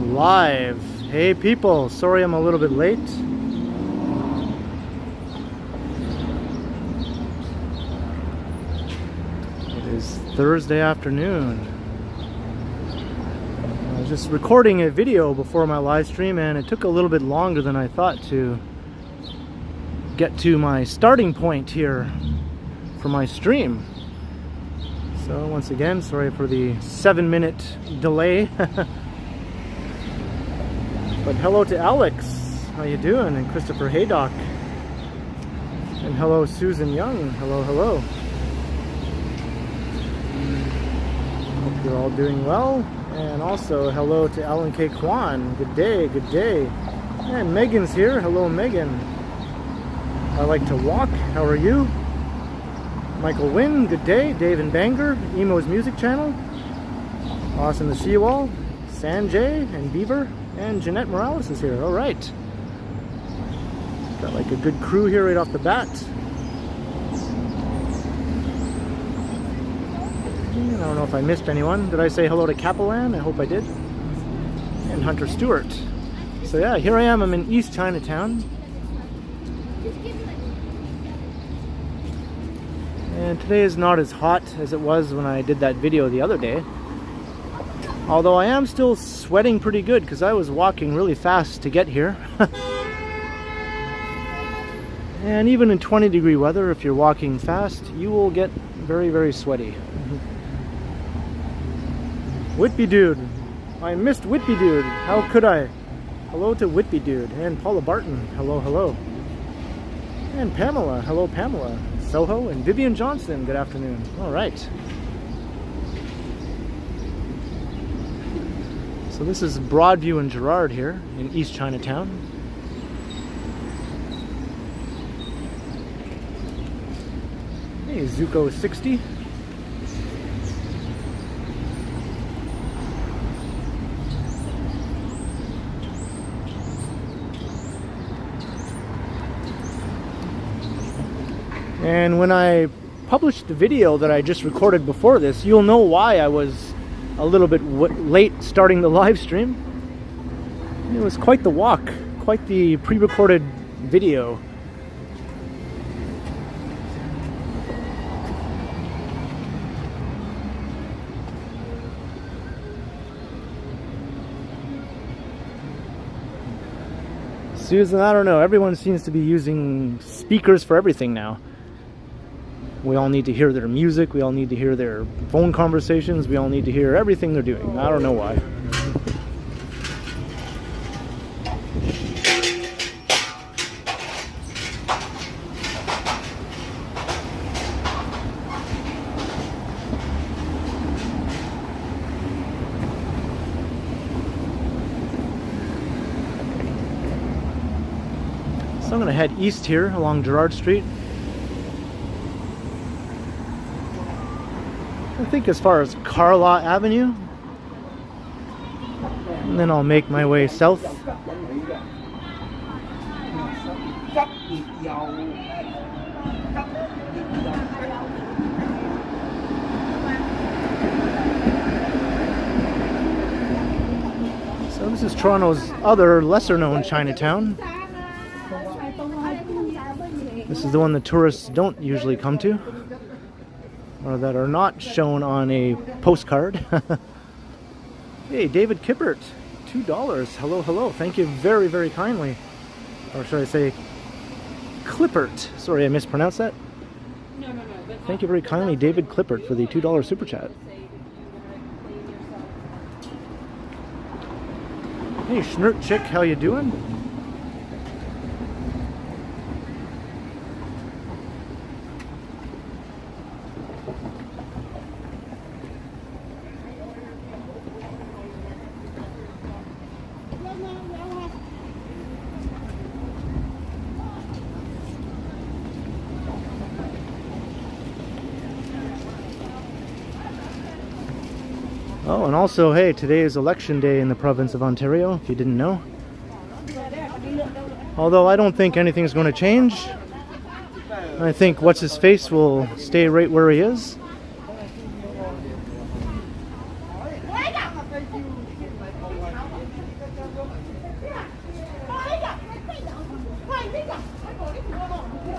live. Hey people, sorry I'm a little bit late. It is Thursday afternoon. I was just recording a video before my live stream and it took a little bit longer than I thought to get to my starting point here for my stream. So once again, sorry for the 7-minute delay. But hello to Alex, how you doing? And Christopher Haydock. And hello Susan Young, hello, hello. Hope you're all doing well. And also hello to Alan K. Kwan, good day, good day. And Megan's here, hello Megan. I like to walk, how are you? Michael Wynn, good day. Dave and Banger, Emo's Music Channel. Awesome to see you all. Sanjay and Beaver and Jeanette Morales is here. All right. Got like a good crew here right off the bat. I don't know if I missed anyone. Did I say hello to Capelan? I hope I did. And Hunter Stewart. So yeah, here I am. I'm in East Chinatown. And today is not as hot as it was when I did that video the other day. Although I am still sweating pretty good because I was walking really fast to get here. And even in 20-degree weather, if you're walking fast, you will get very, very sweaty. Whitby Dude. I missed Whitby Dude. How could I? Hello to Whitby Dude. And Paula Barton. Hello, hello. And Pamela. Hello, Pamela. Soho and Vivian Johnson, good afternoon. All right. So this is Broadview and Gerrard here in East Chinatown. Hey, Zuko 60. And when I published the video that I just recorded before this, you'll know why I was a little bit late starting the live stream. It was quite the walk, quite the pre-recorded video. Susan, I don't know, everyone seems to be using speakers for everything now. We all need to hear their music, we all need to hear their phone conversations, we all need to hear everything they're doing. I don't know why. So I'm going to head east here along Gerrard Street. I think as far as Carla Avenue, and then I'll make my way south. So this is Toronto's other lesser known Chinatown. This is the one the tourists don't usually come to, or that are not shown on a postcard. Hey, David Kippert, $2. Hello, hello. Thank you very, very kindly. Or should I say Clippert? Sorry, I mispronounced that. No. Thank you very kindly, David Clippert, for the $2 super chat. Hey, Schnurt Chick, how you doing? Oh, and also, hey, today is election day in the province of Ontario, if you didn't know. Although I don't think anything's going to change. I think what's-his-face will stay right where he is.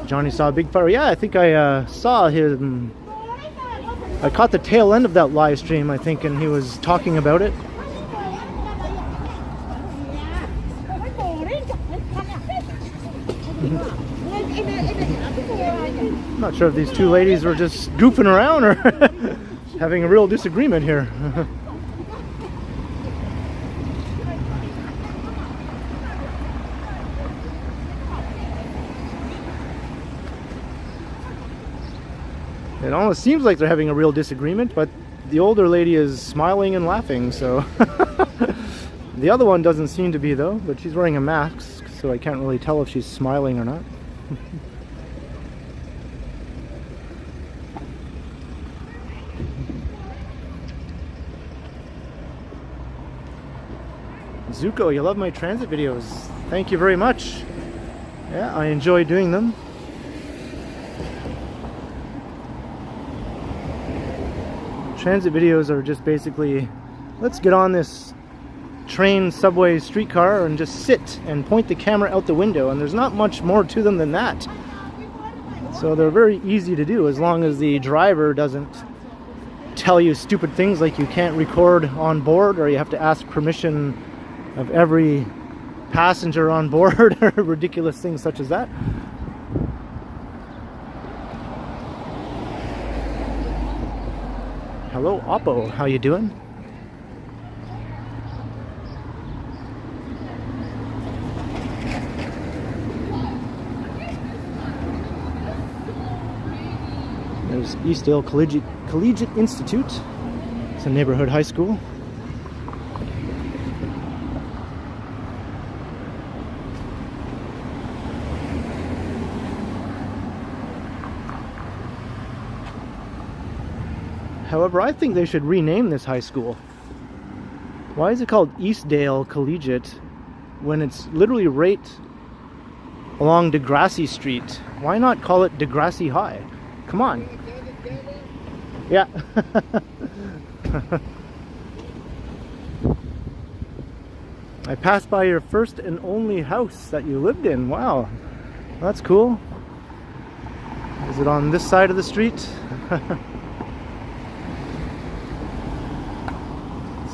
Johnny saw a big fire. Yeah, I think I saw him. I caught the tail end of that live stream, I think, and he was talking about it. I'm not sure if these two ladies were just goofing around or having a real disagreement here. It almost seems like they're having a real disagreement, but the older lady is smiling and laughing, so... The other one doesn't seem to be, though, but she's wearing a mask, so I can't really tell if she's smiling or not. Zuko, you love my transit videos. Thank you very much. Yeah, I enjoy doing them. Transit videos are just basically, let's get on this train, subway, streetcar and just sit and point the camera out the window, and there's not much more to them than that. So they're very easy to do as long as the driver doesn't tell you stupid things like you can't record on board or you have to ask permission of every passenger on board or ridiculous things such as that. Hello Oppo, how you doing? There's Eastdale Collegiate Institute. It's a neighborhood high school. However, I think they should rename this high school. Why is it called Eastdale Collegiate when it's literally right along Degrassi Street? Why not call it Degrassi High? Come on. Yeah. I passed by your first and only house that you lived in. Wow. That's cool. Is it on this side of the street?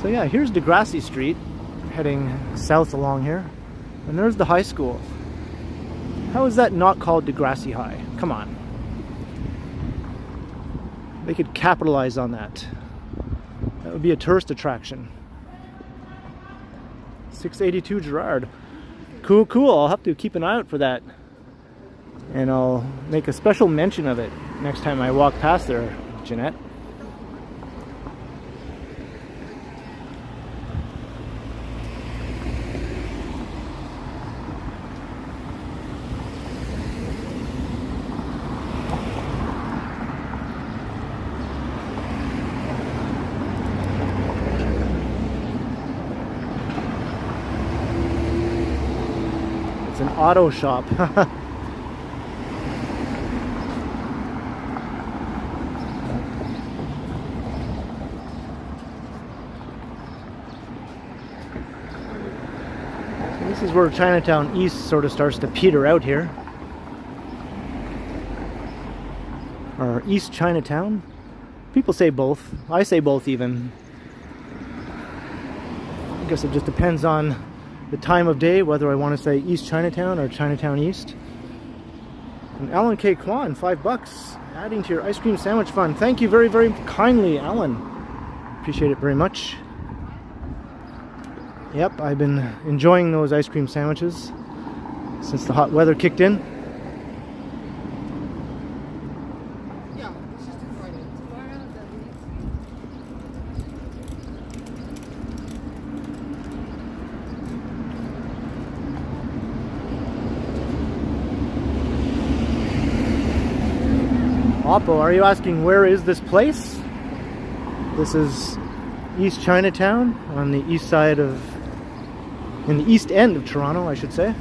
So yeah, here's Degrassi Street, heading south along here, and there's the high school. How is that not called Degrassi High? Come on. They could capitalize on that. That would be a tourist attraction. 682 Gerard. Cool, cool. I'll have to keep an eye out for that. And I'll make a special mention of it next time I walk past there, Jeanette. It's an auto shop. This is where Chinatown East sort of starts to peter out here. Or East Chinatown. People say both. I say both even. I guess it just depends on the time of day, whether I want to say East Chinatown or Chinatown East. And Alan K. Kwan, $5, adding to your ice cream sandwich fund. Thank you very, very kindly, Alan. Appreciate it very much. Yep, I've been enjoying those ice cream sandwiches since the hot weather kicked in. Oppo, are you asking where is this place? This is East Chinatown on the east side of, in the east end of Toronto, I should say.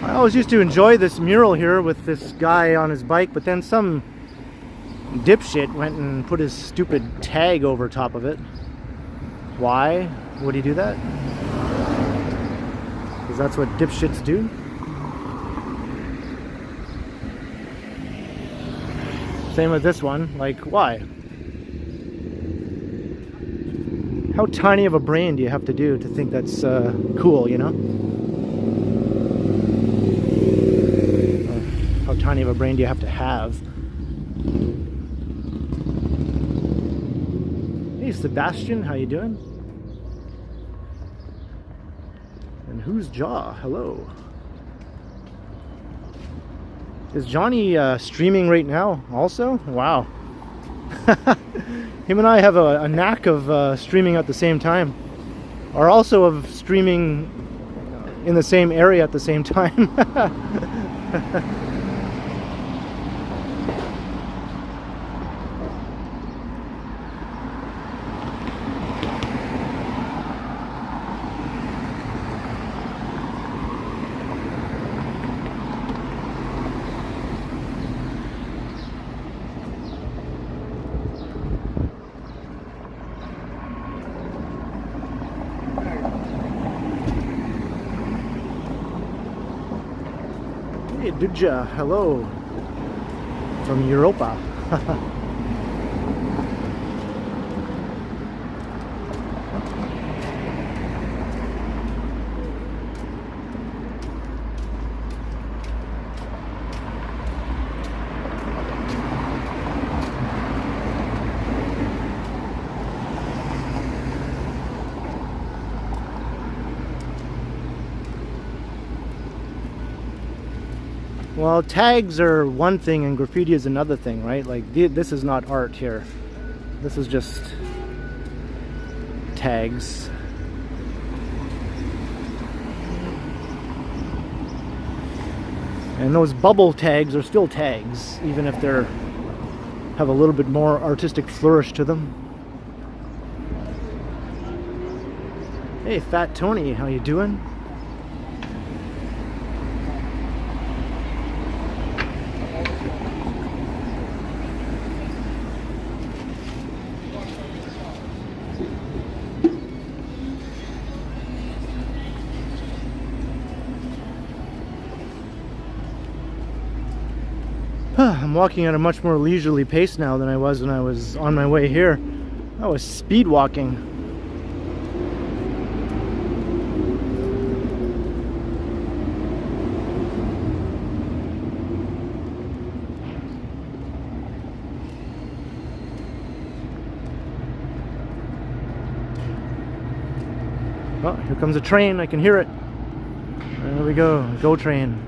I always used to enjoy this mural here with this guy on his bike, but then some dipshit went and put his stupid tag over top of it. Why would he do that? Because that's what dipshits do. Same with this one. Like, why? How tiny of a brain do you have to do to think that's cool, you know? Or how tiny of a brain do you have to have? Hey, Sebastian, how you doing? And who's Jaw? Hello. Is Johnny streaming right now also? Wow. Him and I have a knack of streaming at the same time. Or also of streaming in the same area at the same time. Duja, hello from Europa. Well, tags are one thing and graffiti is another thing, right? Like, this is not art here. This is just tags. And those bubble tags are still tags, even if they're have a little bit more artistic flourish to them. Hey, Fat Tony, how you doing? I'm walking at a much more leisurely pace now than I was when I was on my way here. I was speed walking. Oh, here comes a train. I can hear it. There we go. Go train.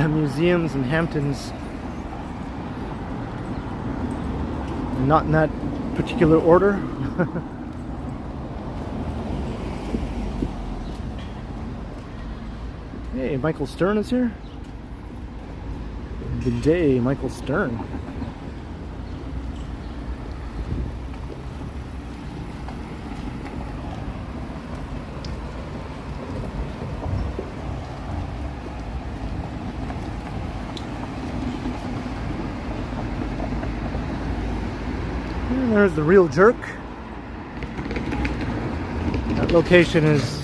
Museums and Hamptons. Not in that particular order. Hey, Michael Stern is here. Good day, Michael Stern. There's the Real Jerk. That location is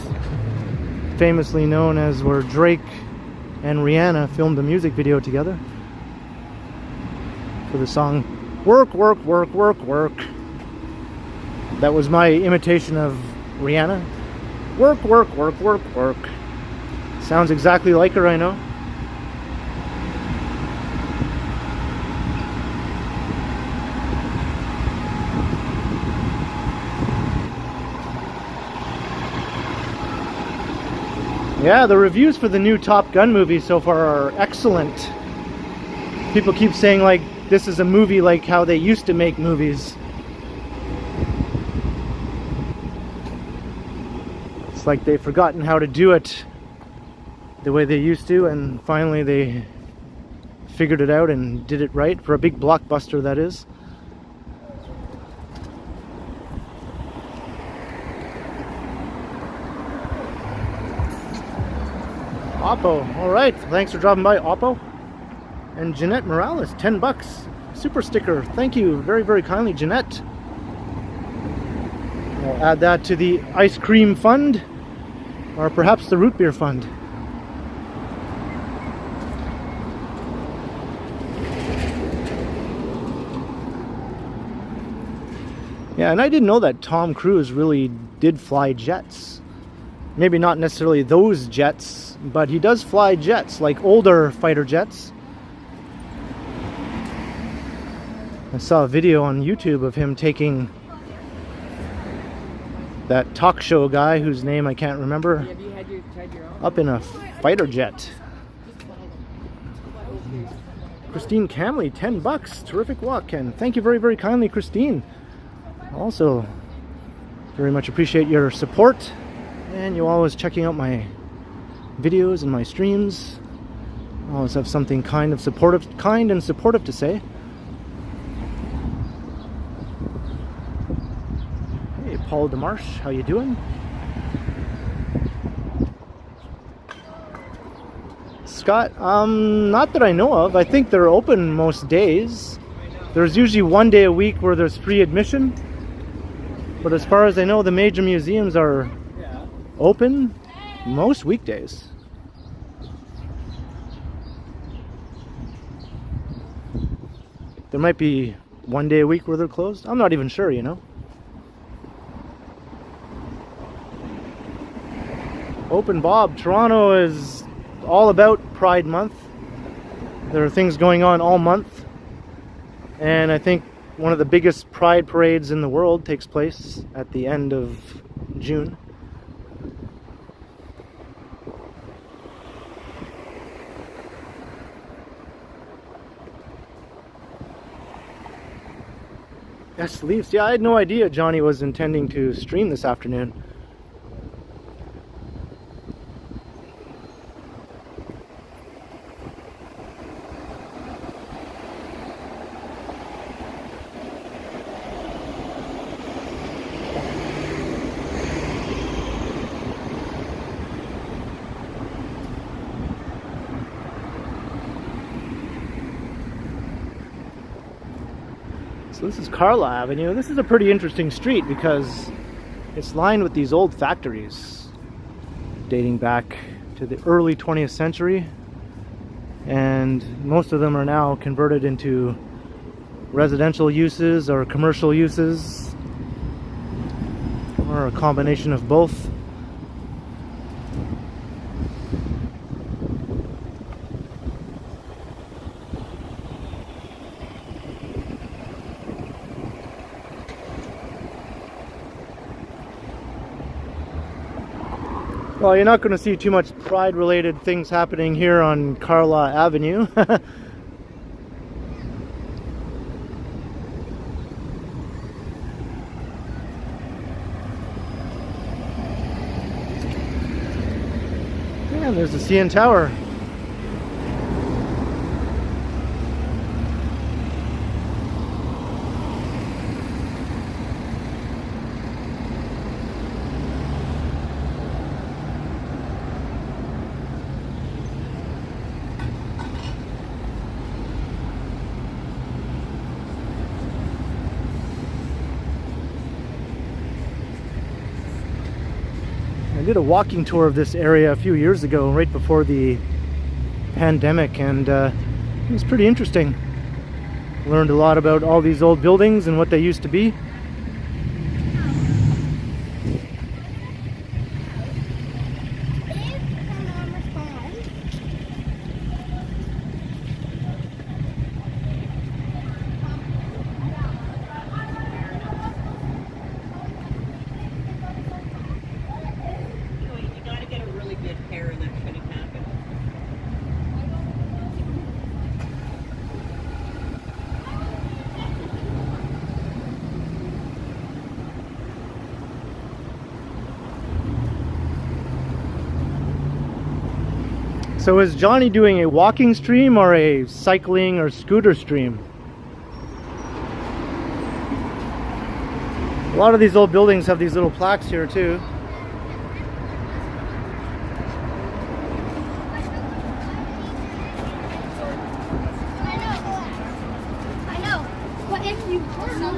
famously known as where Drake and Rihanna filmed a music video together for the song Work, Work, Work, Work, Work. That was my imitation of Rihanna. Work, work, work, work, work. Sounds exactly like her, I know. Yeah, the reviews for the new Top Gun movie so far are excellent. People keep saying like this is a movie like how they used to make movies. It's like they've forgotten how to do it the way they used to, and finally they figured it out and did it right for a big blockbuster, that is. Oppo, alright, thanks for dropping by, Oppo. And Jeanette Morales, 10 bucks. Super sticker, thank you very, very kindly, Jeanette. I'll add that to the ice cream fund, or perhaps the root beer fund. Yeah, and I didn't know that Tom Cruise really did fly jets. Maybe not necessarily those jets, but he does fly jets, like older fighter jets. I saw a video on YouTube of him taking that talk show guy whose name I can't remember up in a fighter jet. Christine Camley, 10 bucks. Terrific walk, Ken. Thank you very, very kindly, Christine. Also, very much appreciate your support, and you always checking out my videos and my streams. I always have something kind and supportive to say. Hey, Paul DeMarche, how you doing? Scott, not that I know of. I think they're open most days. There's usually one day a week where there's free admission. But as far as I know, the major museums are open most weekdays. There might be one day a week where they're closed. I'm not even sure, you know. Open Bob, Toronto is all about Pride Month. There are things going on all month. And I think one of the biggest pride parades in the world takes place at the end of June. Yes, Leafs. Yeah, I had no idea Johnny was intending to stream this afternoon. So this is Carla Avenue. This is a pretty interesting street because it's lined with these old factories dating back to the early 20th century, and most of them are now converted into residential uses or commercial uses, or a combination of both. Well, you're not going to see too much pride-related things happening here on Carla Avenue. And there's the CN Tower. I did a walking tour of this area a few years ago, right before the pandemic, and it was pretty interesting. Learned a lot about all these old buildings and what they used to be. Hair in So is Johnny doing a walking stream or a cycling or scooter stream? A lot of these old buildings have these little plaques here too. I know. But if you never know.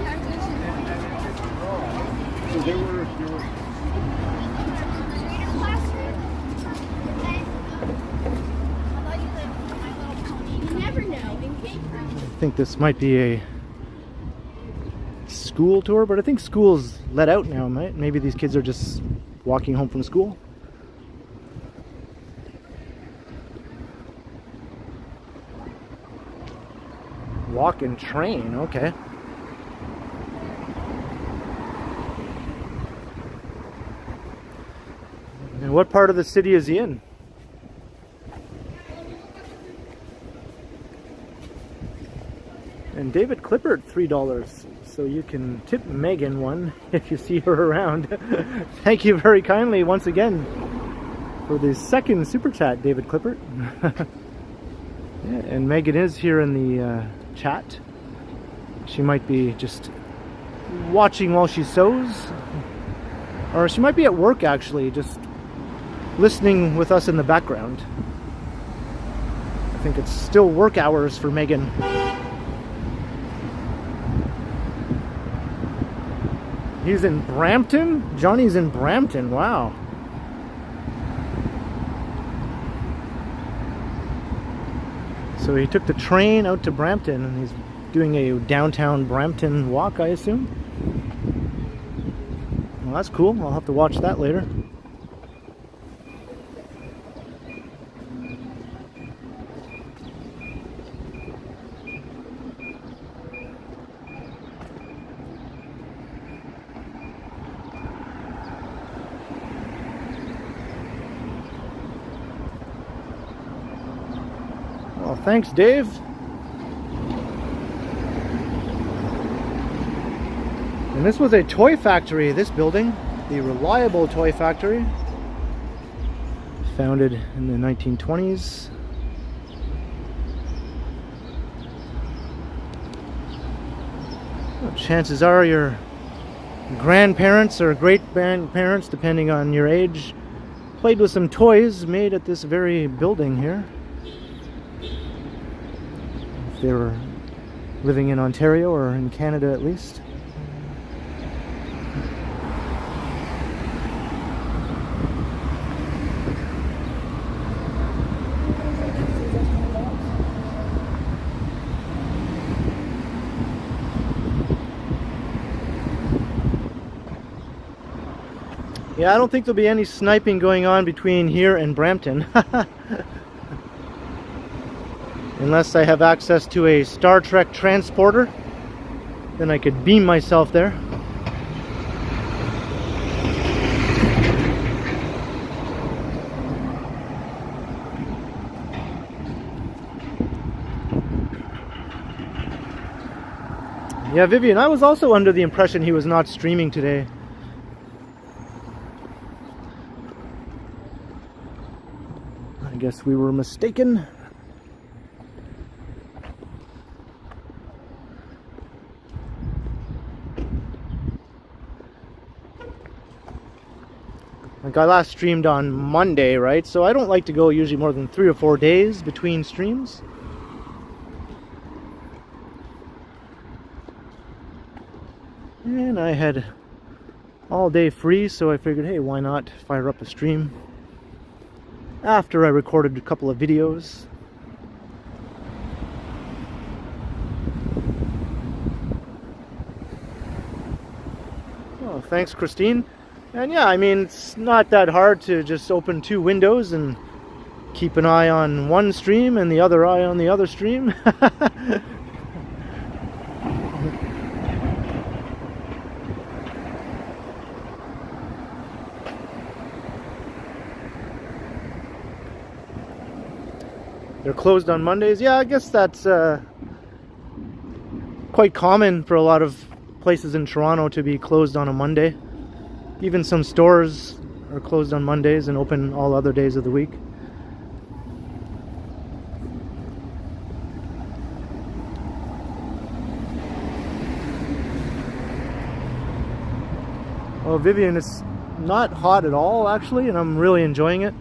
I think this might be a school tour, but I think school's let out now, right? Maybe these kids are just walking home from school. Walk-in train, okay. And what part of the city is he in? And David Clippert, $3. So you can tip Megan one if you see her around. Thank you very kindly once again for the second super chat, David Clippert. Yeah, and Megan is here in the chat. She might be just watching while she sews, or she might be at work actually, just listening with us in the background. I think it's still work hours for Megan. He's in Brampton? Johnny's in Brampton, wow. So he took the train out to Brampton and he's doing a downtown Brampton walk, I assume. Well, that's cool. I'll have to watch that later. Well, thanks, Dave. And this was a toy factory, this building, the Reliable Toy Factory, founded in the 1920s. Well, chances are your grandparents or great-grandparents, depending on your age, played with some toys made at this very building here. If they were living in Ontario or in Canada at least. Yeah, I don't think there'll be any sniping going on between here and Brampton. Unless I have access to a Star Trek transporter, then I could beam myself there. Yeah, Vivian, I was also under the impression he was not streaming today. I guess we were mistaken. Like I last streamed on Monday, right? So I don't like to go usually more than 3 or 4 days between streams. And I had all day free, so I figured, hey, why not fire up a stream after I recorded a couple of videos. Oh, thanks, Christine. And yeah, I mean, it's not that hard to just open 2 windows and keep an eye on one stream and the other eye on the other stream. They're closed on Mondays. Yeah, I guess that's quite common for a lot of places in Toronto to be closed on a Monday. Even some stores are closed on Mondays and open all other days of the week. Oh, Vivian, it's not hot at all actually, and I'm really enjoying it.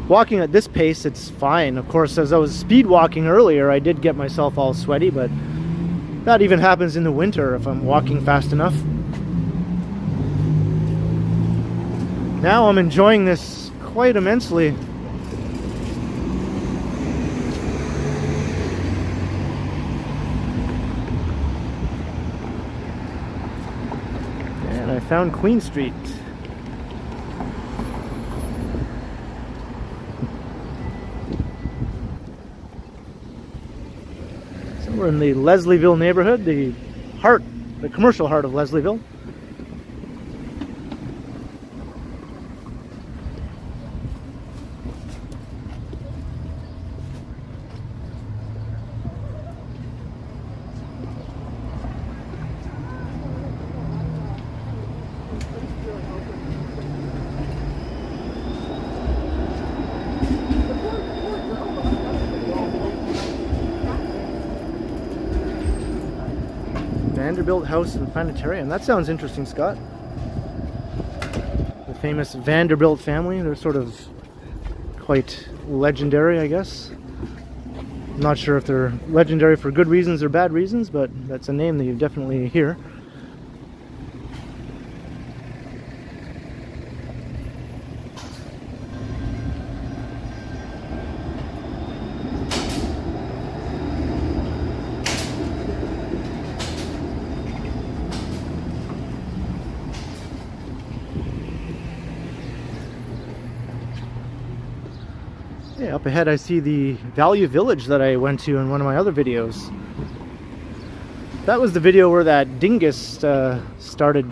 Walking at this pace, it's fine. Of course, as I was speed walking earlier, I did get myself all sweaty, but that even happens in the winter if I'm walking fast enough. Now I'm enjoying this quite immensely. And I found Queen Street. So we're in the Leslieville neighborhood, the commercial heart of Leslieville. Vanderbilt House and Planetarium. That sounds interesting, Scott. The famous Vanderbilt family. They're sort of quite legendary, I guess. I'm not sure if they're legendary for good reasons or bad reasons, but that's a name that you definitely hear. Yeah, up ahead I see the Value Village that I went to in one of my other videos. That was the video where that dingus started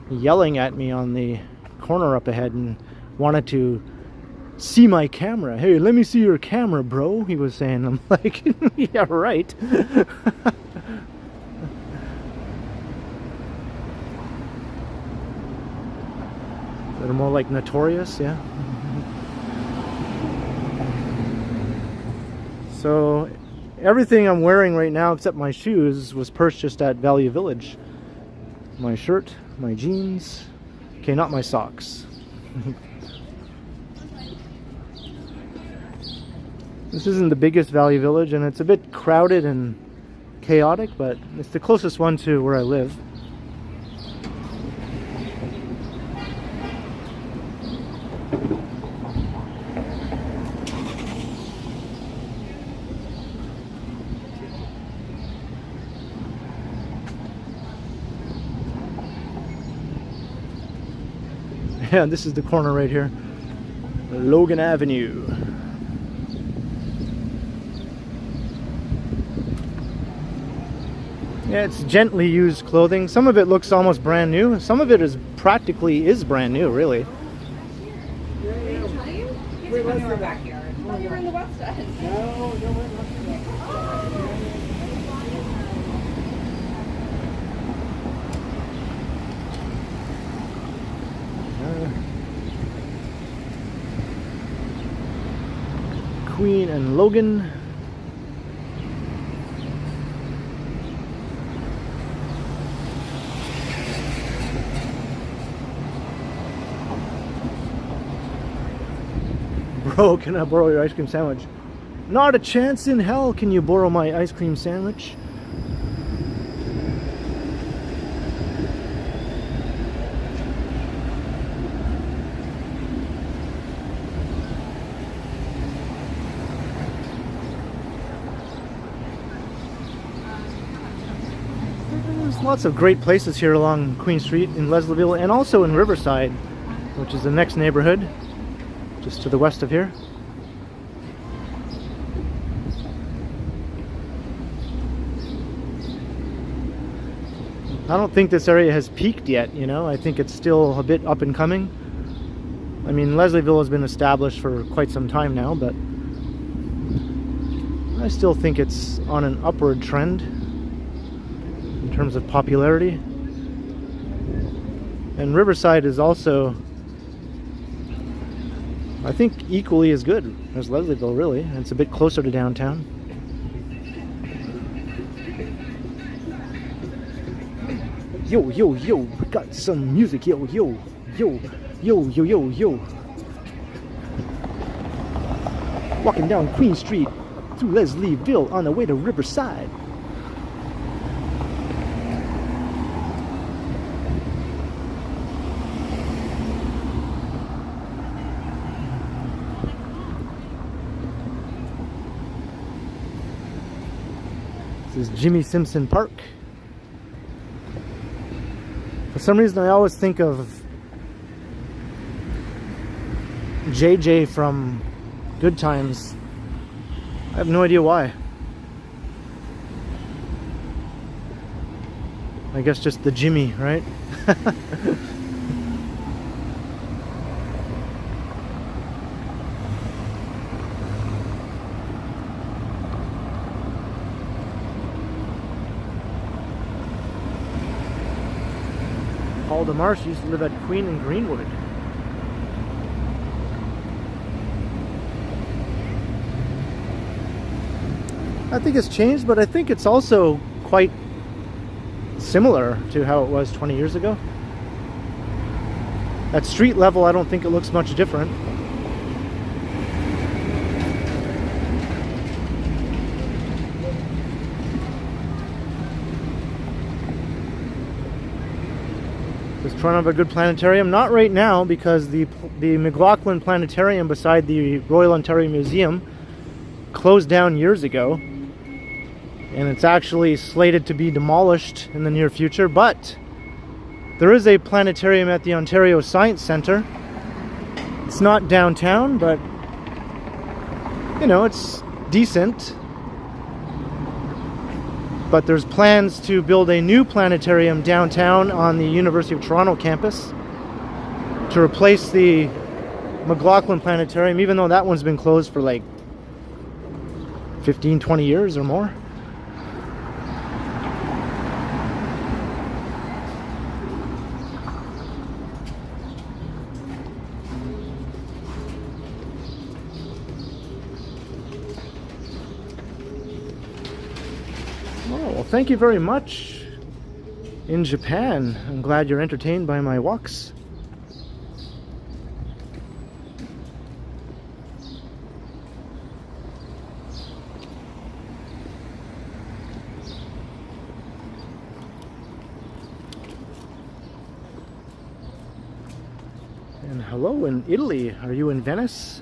yelling at me on the corner up ahead and wanted to see my camera. Hey, let me see your camera, bro, he was saying. I'm like, yeah, right. That are more like Notorious, yeah. So everything I'm wearing right now except my shoes was purchased at Value Village. My shirt, my jeans, okay, not my socks. This isn't the biggest Value Village and it's a bit crowded and chaotic, but it's the closest one to where I live. Yeah, this is the corner right here. Logan Avenue. Yeah, it's gently used clothing. Some of it looks almost brand new. Some of it is practically brand new, really. We were in the backyard. Oh, you were in the West End. No, we're not. Queen and Logan. Bro, can I borrow your ice cream sandwich? Not a chance in hell can you borrow my ice cream sandwich. There's lots of great places here along Queen Street in Leslieville and also in Riverside, which is the next neighborhood just to the west of here. I don't think this area has peaked yet, you know. I think it's still a bit up and coming. I mean, Leslieville has been established for quite some time now, but I still think it's on an upward trend in terms of popularity. And Riverside is also, I think, equally as good as Leslieville, really. It's a bit closer to downtown. Yo, yo, yo, got some music. Yo, yo, yo, yo, yo, yo, yo. Walking down Queen Street through Leslieville on the way to Riverside. This is Jimmy Simpson Park. For some reason, I always think of JJ from Good Times. I have no idea why. I guess just the Jimmy, right? Paul DeMarsh used to live at Queen and Greenwood. I think it's changed, but I think it's also quite similar to how it was 20 years ago. At street level, I don't think it looks much different. Does Toronto have a good planetarium? Not right now, because the McLaughlin Planetarium beside the Royal Ontario Museum closed down years ago, and it's actually slated to be demolished in the near future. But there is a planetarium at the Ontario Science Centre. It's not downtown, but you know, it's decent. But there's plans to build a new planetarium downtown on the University of Toronto campus to replace the McLaughlin Planetarium, even though that one's been closed for like 15, 20 years or more. Thank you very much in Japan. I'm glad you're entertained by my walks. And hello in Italy. Are you in Venice?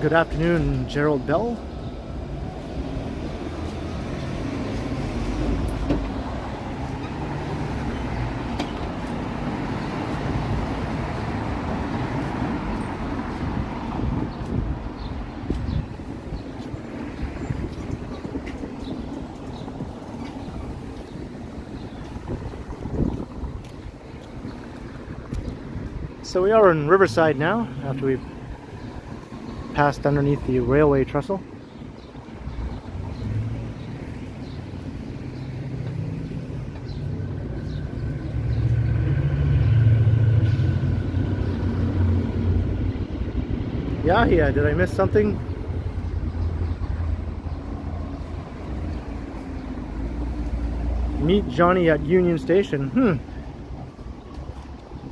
Good afternoon, Gerald Bell. So we are in Riverside now, after we've passed underneath the railway trestle. Yeah, did I miss something? Meet Johnny at Union Station.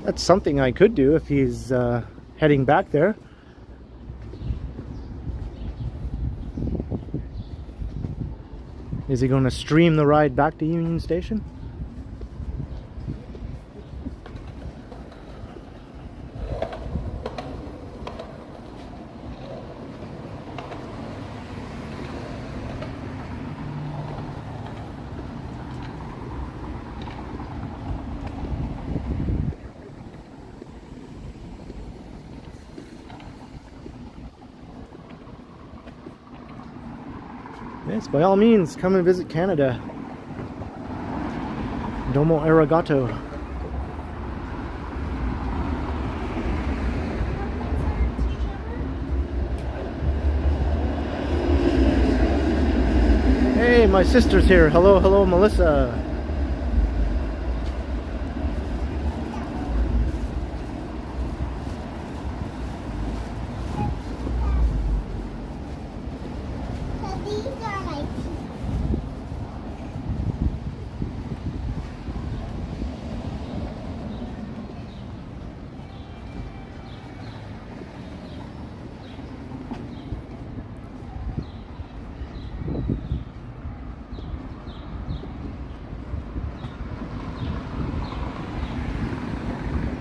That's something I could do if he's heading back there. Is he going to stream the ride back to Union Station? Yes, by all means, come and visit Canada. Domo arigato. Hey, my sister's here. Hello, hello, Melissa.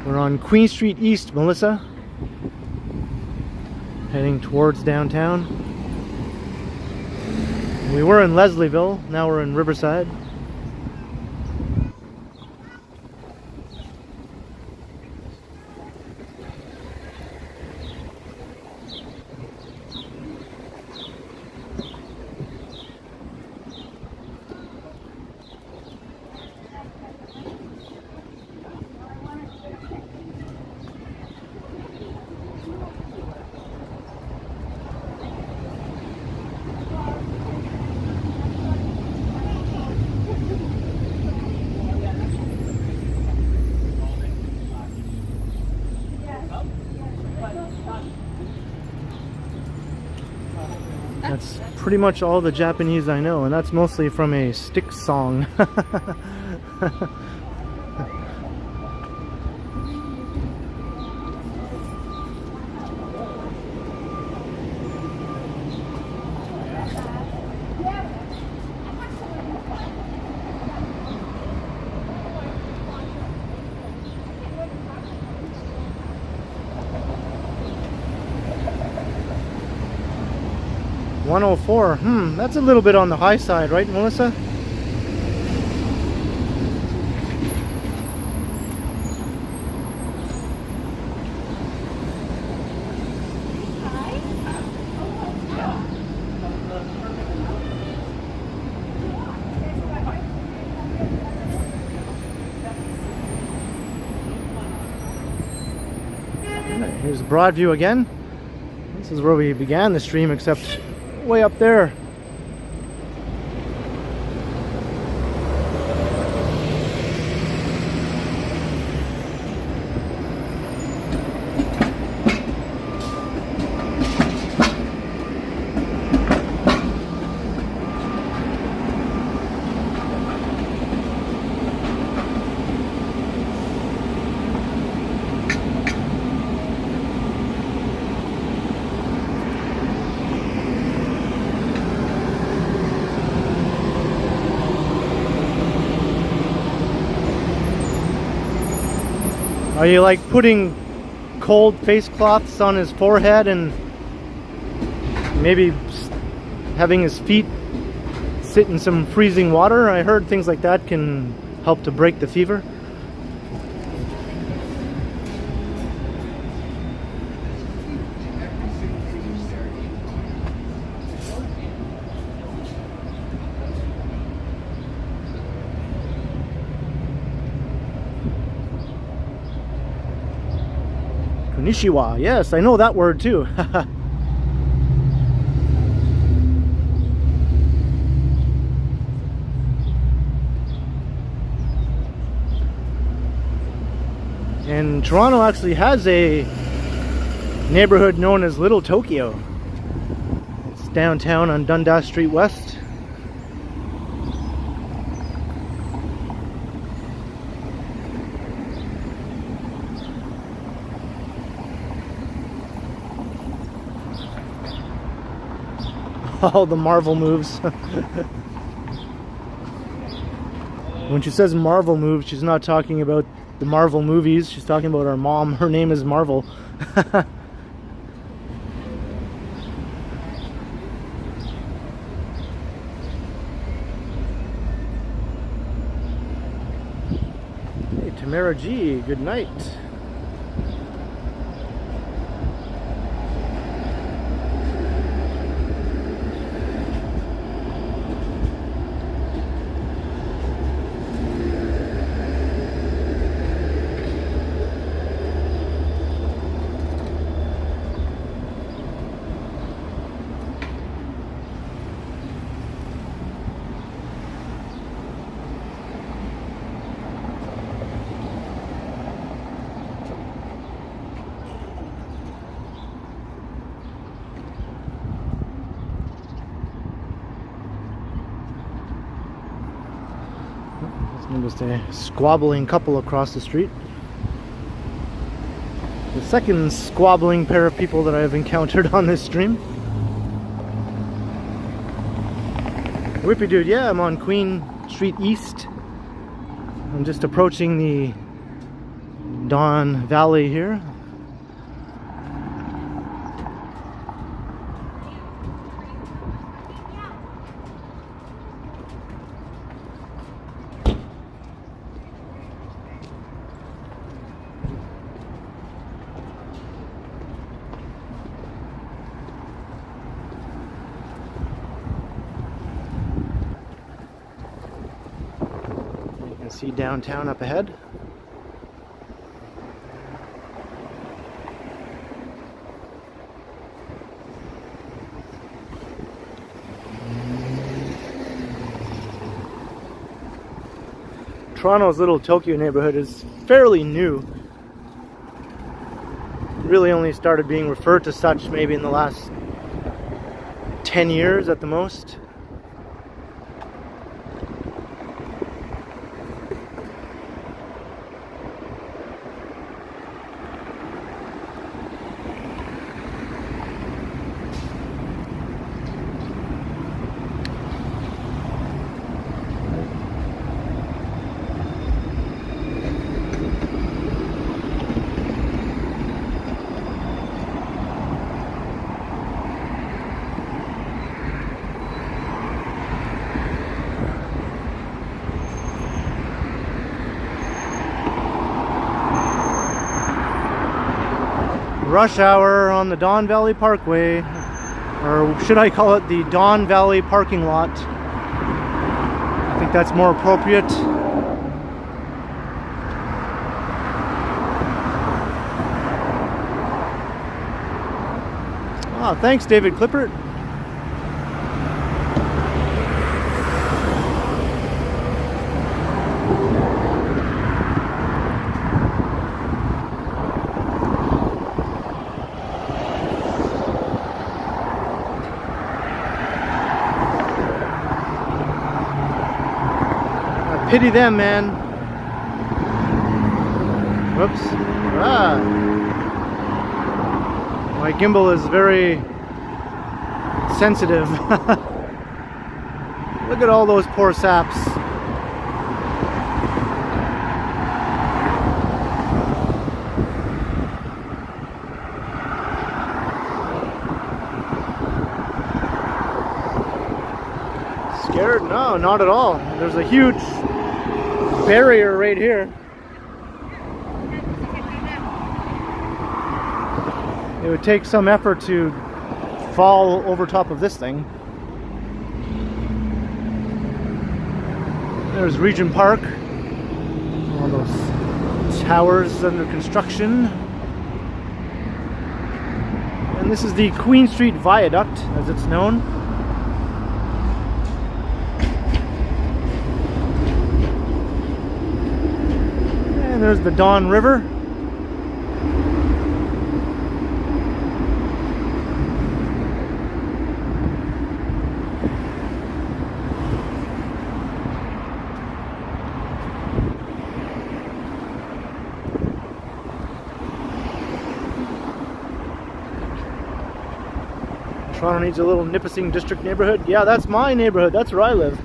We're on Queen Street East, Melissa. Heading towards downtown. We were in Leslieville, now we're in Riverside. That's pretty much all the Japanese I know, and that's mostly from a stick song. $104. That's a little bit on the high side, right, Melissa? Here's Broadview again. This is where we began the stream, except way up there. Are you like putting cold face cloths on his forehead and maybe having his feet sit in some freezing water? I heard things like that can help to break the fever. Konnichiwa. Yes, I know that word too. And Toronto actually has a neighborhood known as Little Tokyo. It's downtown on Dundas Street West. All the Marvel moves. When she says Marvel moves, she's not talking about the Marvel movies. She's talking about our mom. Her name is Marvel. Hey, Tamara G, good night. Just a squabbling couple across the street. The second squabbling pair of people that I've encountered on this stream. Whippy dude, yeah, I'm on Queen Street East. I'm just approaching the Don Valley here. See downtown up ahead. Toronto's little Tokyo neighborhood is fairly new. Really only started being referred to such maybe in the last 10 years at the most. Rush hour on the Don Valley Parkway, or should I call it the Don Valley parking lot? I think that's more appropriate. Ah, thanks, David Clippert. Pity them, man. Whoops. Ah. My gimbal is very sensitive. Look at all those poor saps. Scared? No, not at all. There's a huge barrier right here. It would take some effort to fall over top of this thing. There's Regent Park. All those towers under construction. And this is the Queen Street Viaduct, as it's known. And there's the Don River. Toronto needs a little Nipissing District neighborhood. Yeah, that's my neighborhood. That's where I live.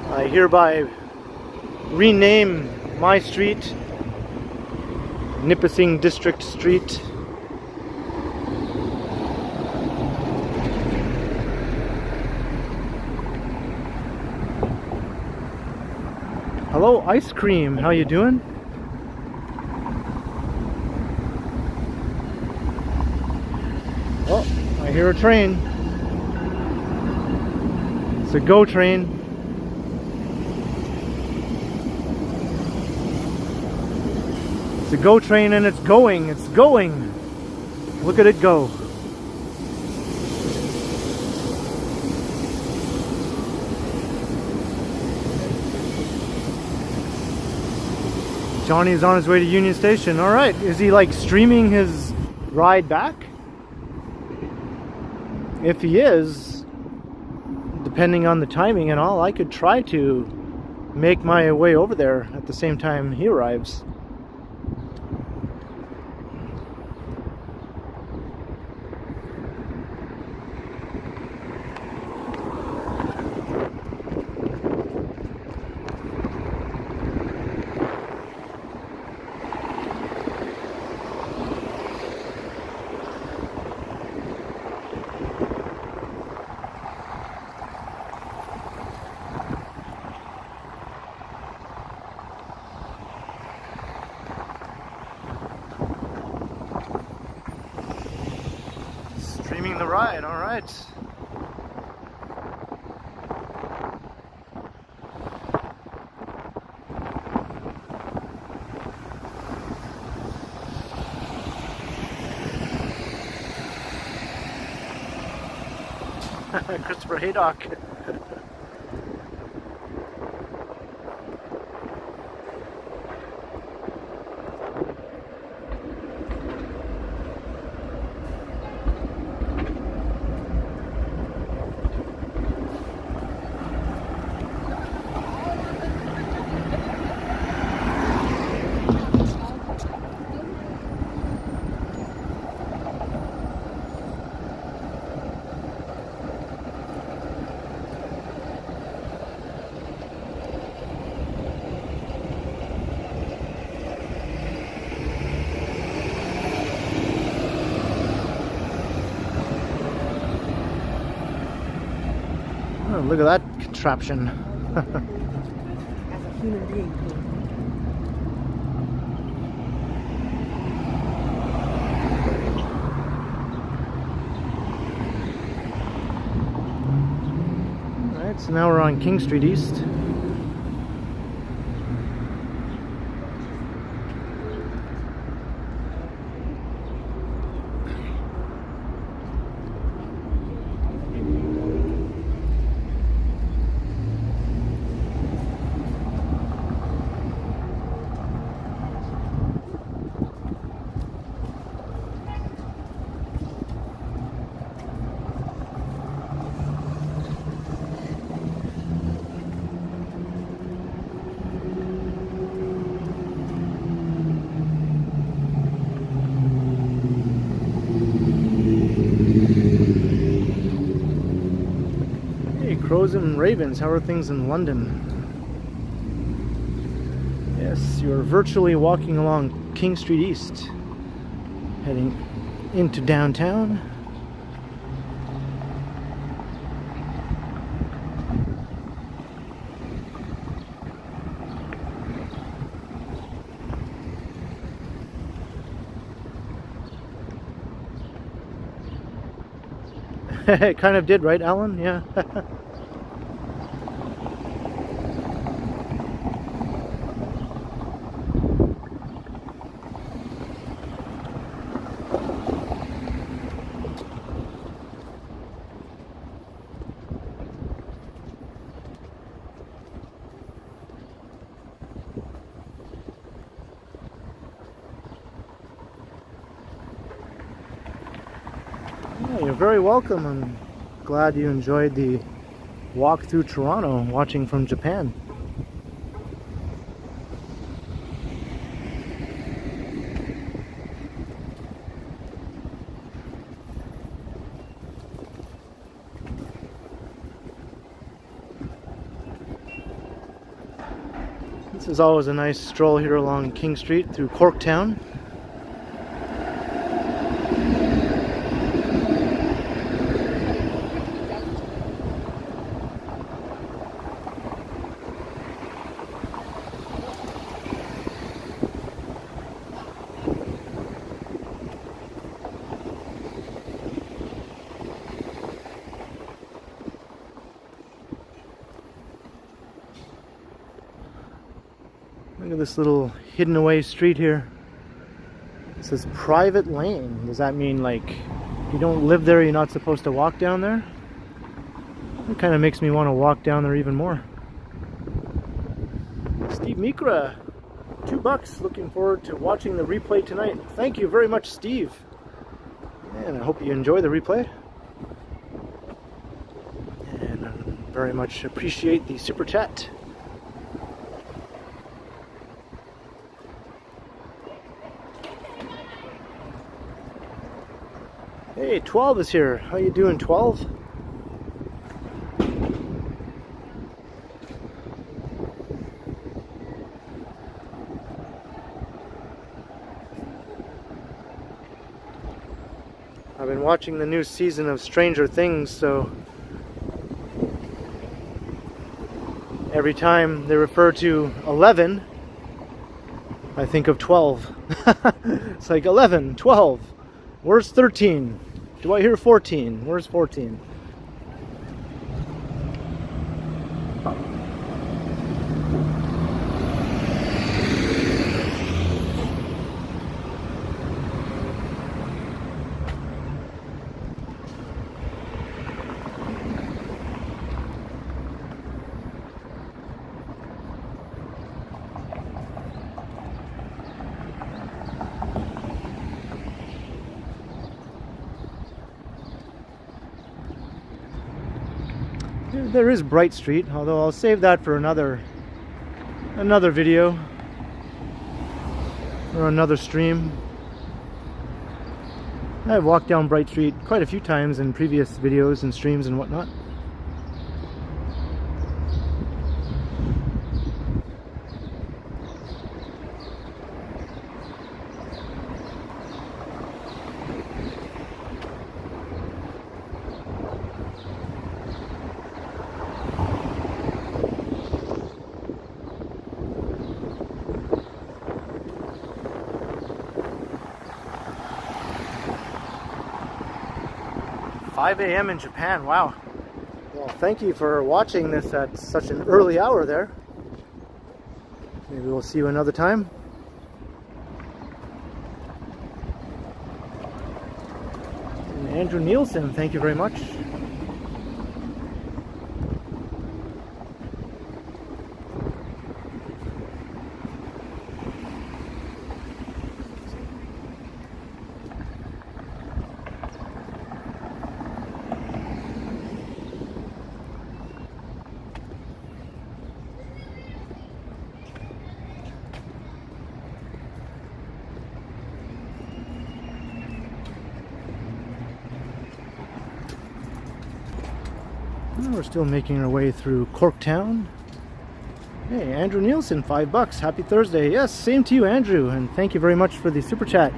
I hereby rename my street Nipissing District Street. Hello, ice cream. How you doing? Oh, I hear a train. It's a GO train. It's a GO train and it's going. It's going. Look at it go. Johnny's on his way to Union Station. All right. Is he like streaming his ride back? If he is, depending on the timing and all, I could try to make my way over there at the same time he arrives. Livestreaming the ride, all right. Christopher Haydock. Oh, look at that contraption. As a human being. Alright, so now we're on King Street East. Crows and Ravens, how are things in London? Yes, you are virtually walking along King Street East, heading into downtown. It kind of did, right, Alan? Yeah. You're very welcome. I'm glad you enjoyed the walk through Toronto, watching from Japan. This is always a nice stroll here along King Street through Corktown. Look at this little hidden away street here. It says private lane. Does that mean like if you don't live there, you're not supposed to walk down there? It kind of makes me want to walk down there even more. Steve Mikra, $2. Looking forward to watching the replay tonight. Thank you very much, Steve. And I hope you enjoy the replay. And I very much appreciate the super chat. Hey, 12 is here. How you doing, 12? I've been watching the new season of Stranger Things, so every time they refer to 11, I think of 12. It's like 11, 12. Where's 13? Do I hear 14? Where's 14? There is Bright Street, although I'll save that for another video or another stream. I've walked down Bright Street quite a few times in previous videos and streams and whatnot. 5 a.m. in Japan, wow. Well, thank you for watching this at such an early hour there. Maybe we'll see you another time. And Andrew Nielsen, thank you very much. We're still making our way through Corktown. Hey, Andrew Nielsen, $5. Happy Thursday. Yes, same to you, Andrew, and thank you very much for the super chat.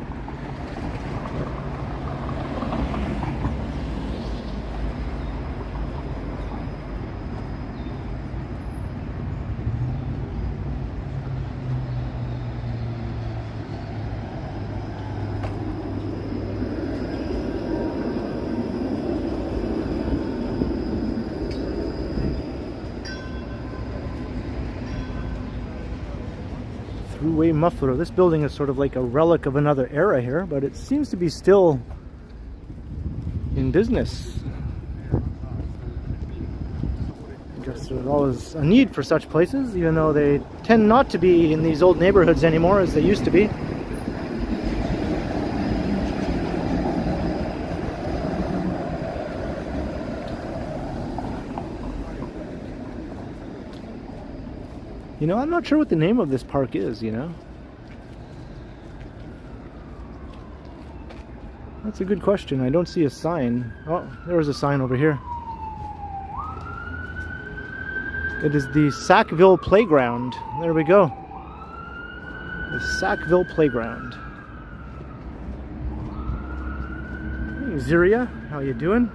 Throughway muffler. This building is sort of like a relic of another era here, but it seems to be still in business. I guess there's always a need for such places, even though they tend not to be in these old neighborhoods anymore as they used to be. You know, I'm not sure what the name of this park is, you know? That's a good question. I don't see a sign. Oh, there is a sign over here. It is the Sackville Playground. There we go. The Sackville Playground. Hey, Ziria, how you doing?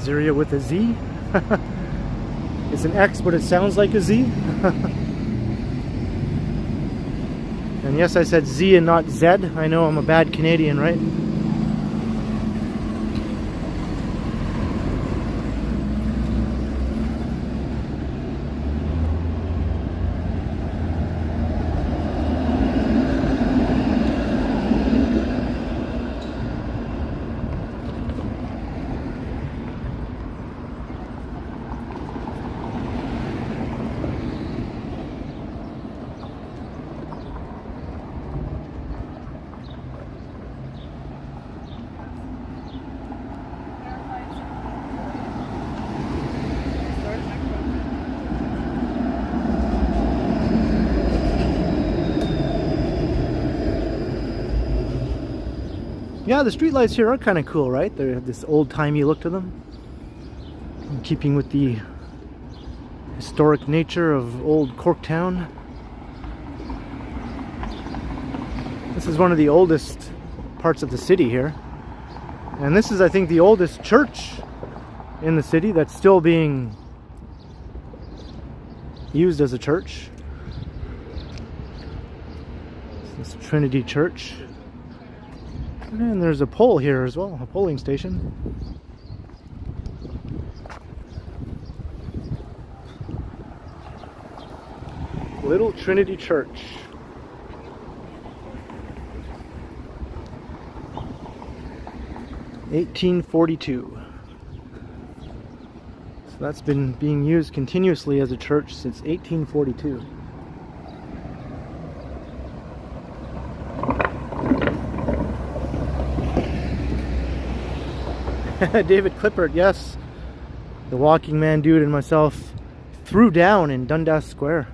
Ziria with a Z. It's an X, but it sounds like a Z. And yes, I said Z and not Z. I know I'm a bad Canadian, right? Yeah, the streetlights here are kind of cool, right? They have this old-timey look to them, in keeping with the historic nature of old Corktown. This is one of the oldest parts of the city here, and this is, I think, the oldest church in the city that's still being used as a church. This Trinity Church. And there's a pole here as well, a polling station. Little Trinity Church. (1842). So that's been being used continuously as a church since 1842. David Clippard, yes. The Walking Man dude and myself threw down in Dundas Square.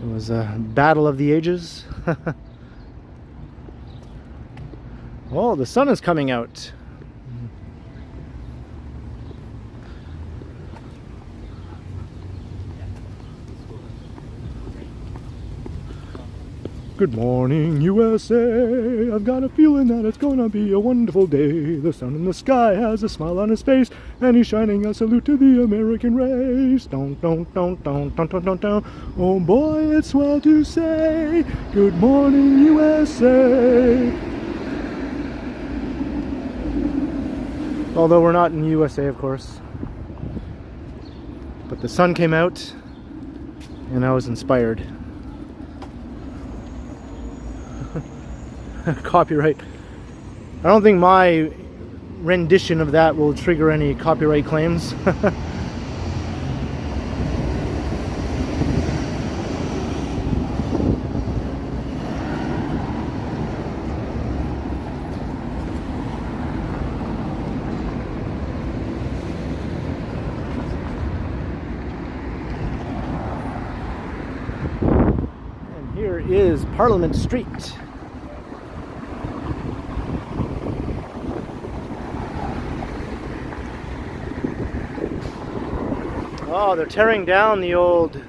It was a battle of the ages. Oh, the sun is coming out. Good morning, USA. I've got a feeling that it's gonna be a wonderful day. The sun in the sky has a smile on his face, and he's shining a salute to the American race. Don't, don't, don't, don't, don't, don't, don't, don't. Oh boy, it's swell to say, good morning, USA. Although we're not in the USA, of course. But the sun came out, and I was inspired. Copyright. I don't think my rendition of that will trigger any copyright claims. And here is Parliament Street. Oh, they're tearing down the old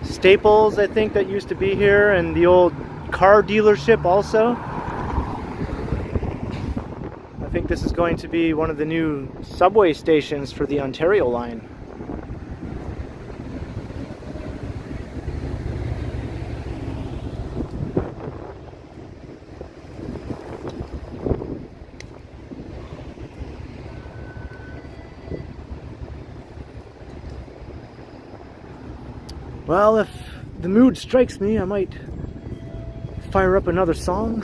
Staples, I think, that used to be here, and the old car dealership also. I think this is going to be one of the new subway stations for the Ontario line. Well, if the mood strikes me, I might fire up another song.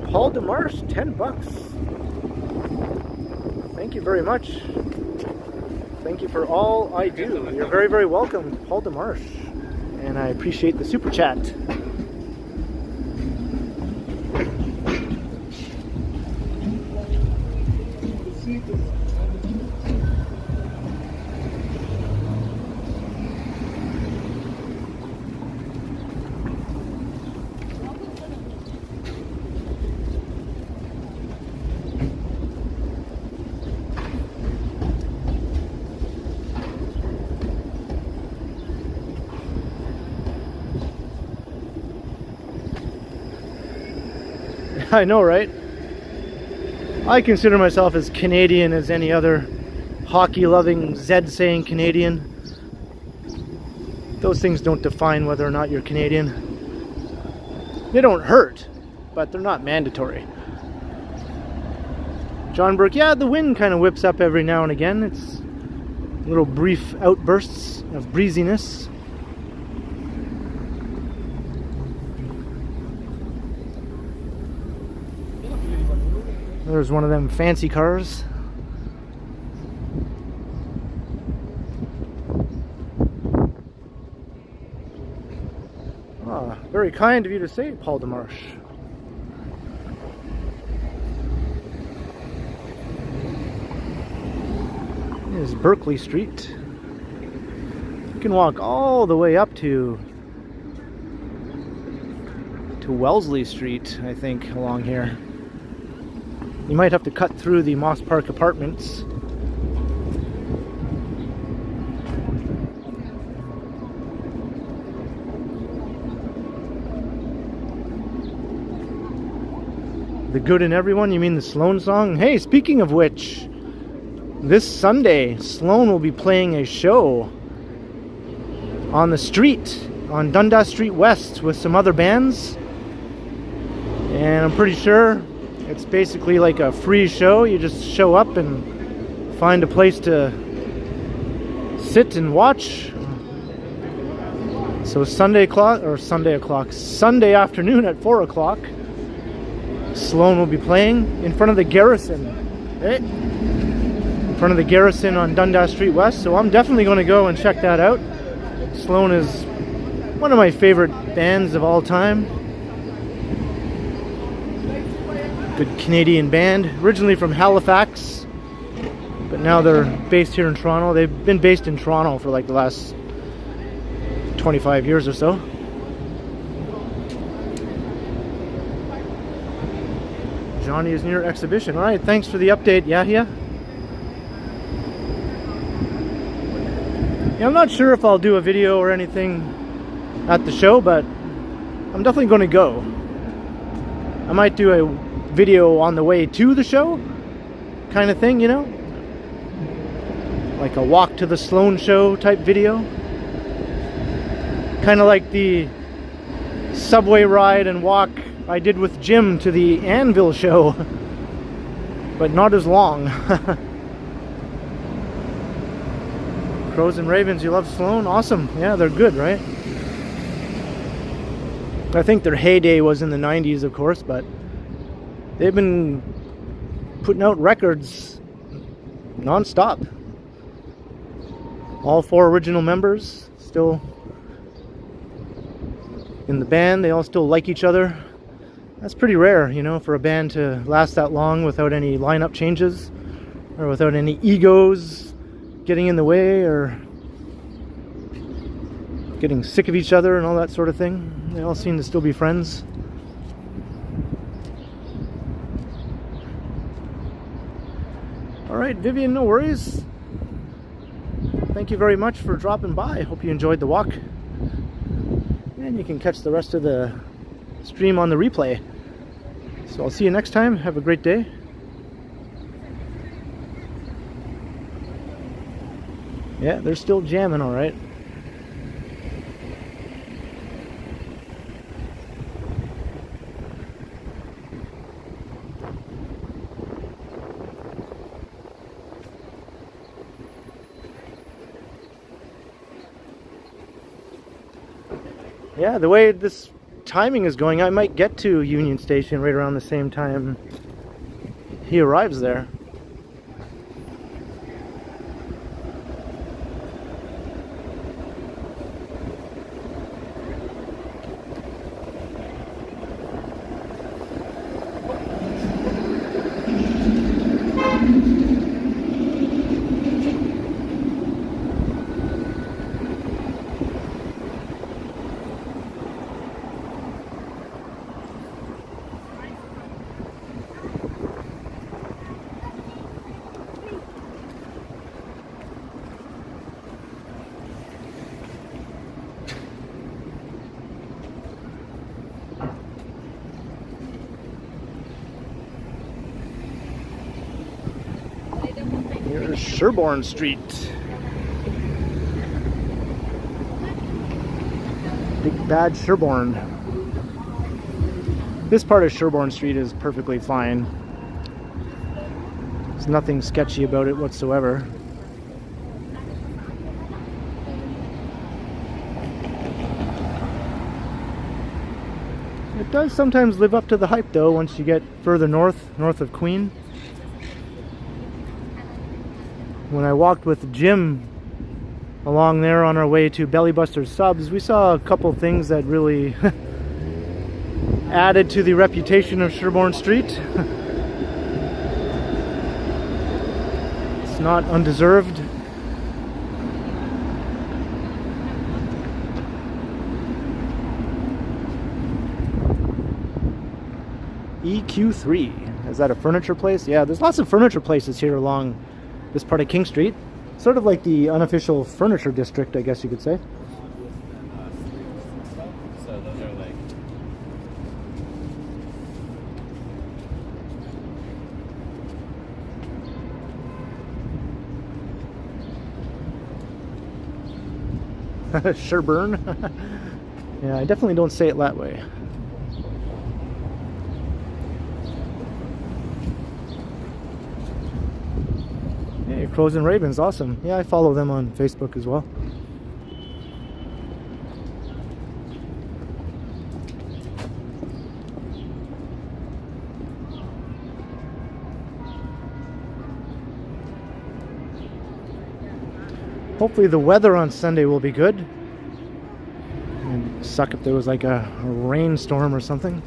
Paul DeMarche, $10. Thank you very much. Thank you for all I do. You're very, very welcome, Paul DeMarche. And I appreciate the super chat. I know, right? I consider myself as Canadian as any other hockey-loving, Zed-saying Canadian. Those things don't define whether or not you're Canadian. They don't hurt, but they're not mandatory. John Burke, yeah, the wind kind of whips up every now and again. It's little brief outbursts of breeziness. There's one of them fancy cars. Ah, very kind of you to say, Paul DeMarche. Here's Berkeley Street. You can walk all the way up to Wellesley Street, I think, along here. You might have to cut through the Moss Park apartments. The Good in Everyone, you mean the Sloan song? Hey, speaking of which, this Sunday, Sloan will be playing a show on the street, on Dundas Street West, with some other bands. And I'm pretty sure it's basically like a free show. You just show up and find a place to sit and watch. So Sunday afternoon at 4 o'clock, Sloan will be playing in front of the Garrison. In front of the Garrison on Dundas Street West. So I'm definitely going to go and check that out. Sloan is one of my favorite bands of all time. Good Canadian band. Originally from Halifax, but now they're based here in Toronto. They've been based in Toronto for like the last 25 years or so. Johnny is near exhibition. Alright, thanks for the update, Yahya. Yeah, I'm not sure if I'll do a video or anything at the show, but I'm definitely going to go. I might do a video on the way to the show, kind of thing, you know? Like a walk to the Sloan show type video. Kind of like the subway ride and walk I did with Jim to the Anvil show, but not as long. Crows and Ravens, you love Sloan? Awesome. Yeah, they're good, right? I think their heyday was in the 90s, of course, but they've been putting out records non-stop. All 4 original members still in the band. They all still like each other. That's pretty rare, you know, for a band to last that long without any lineup changes or without any egos getting in the way or getting sick of each other and all that sort of thing. They all seem to still be friends. Alright, Vivian, no worries. Thank you very much for dropping by. Hope you enjoyed the walk. And you can catch the rest of the stream on the replay. So I'll see you next time. Have a great day. Yeah, they're still jamming, all right. Yeah, the way this timing is going, I might get to Union Station right around the same time he arrives there. Here's Sherbourne Street. Big bad Sherbourne. This part of Sherbourne Street is perfectly fine. There's nothing sketchy about it whatsoever. It does sometimes live up to the hype though once you get further north of Queen. When I walked with Jim along there on our way to Bellybuster Subs, we saw a couple things that really added to the reputation of Sherbourne Street. It's not undeserved. EQ3. Is that a furniture place? Yeah, there's lots of furniture places here along this part of King Street. Sort of like the unofficial furniture district, I guess you could say. So those are like Sherburne. Yeah, I definitely don't say it that way. Hey, Crows and Ravens, awesome. Yeah, I follow them on Facebook as well. Hopefully the weather on Sunday will be good. It'd suck if there was like a rainstorm or something.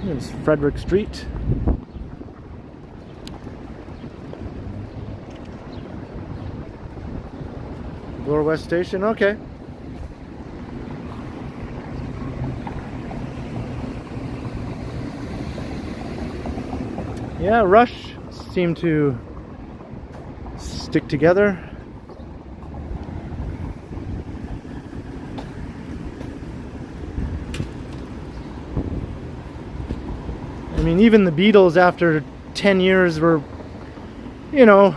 There's Frederick Street. Bloor West Station, okay. Yeah, Rush seem to stick together. I mean, even the Beatles after 10 years were, you know,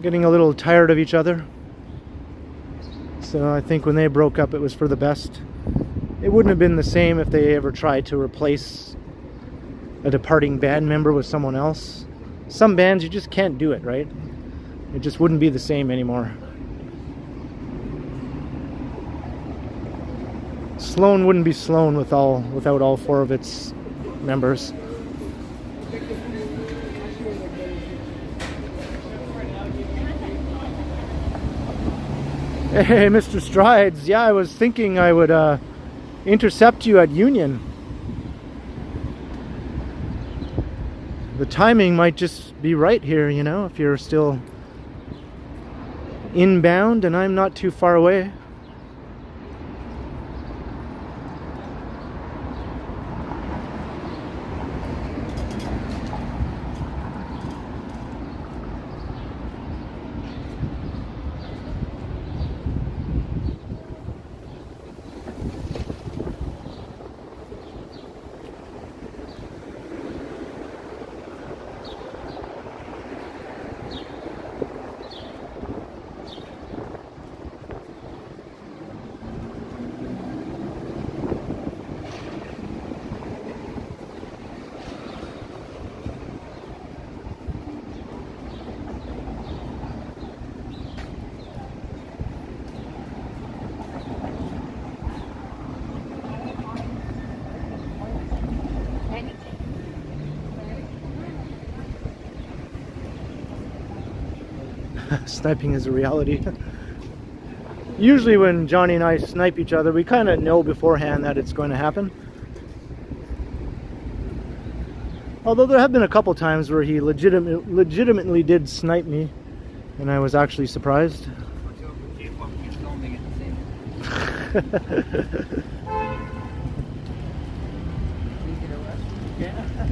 getting a little tired of each other. So I think when they broke up, it was for the best. It wouldn't have been the same if they ever tried to replace a departing band member with someone else. Some bands, you just can't do it, right? It just wouldn't be the same anymore. Sloan wouldn't be Sloan without all four of its members. Hey, Mr. Strides. Yeah, I was thinking I would intercept you at Union. The timing might just be right here, you know, if you're still inbound and I'm not too far away. Sniping is a reality. Usually when Johnny and I snipe each other, we kind of know beforehand that it's going to happen. Although there have been a couple times where he legitimately did snipe me, and I was actually surprised.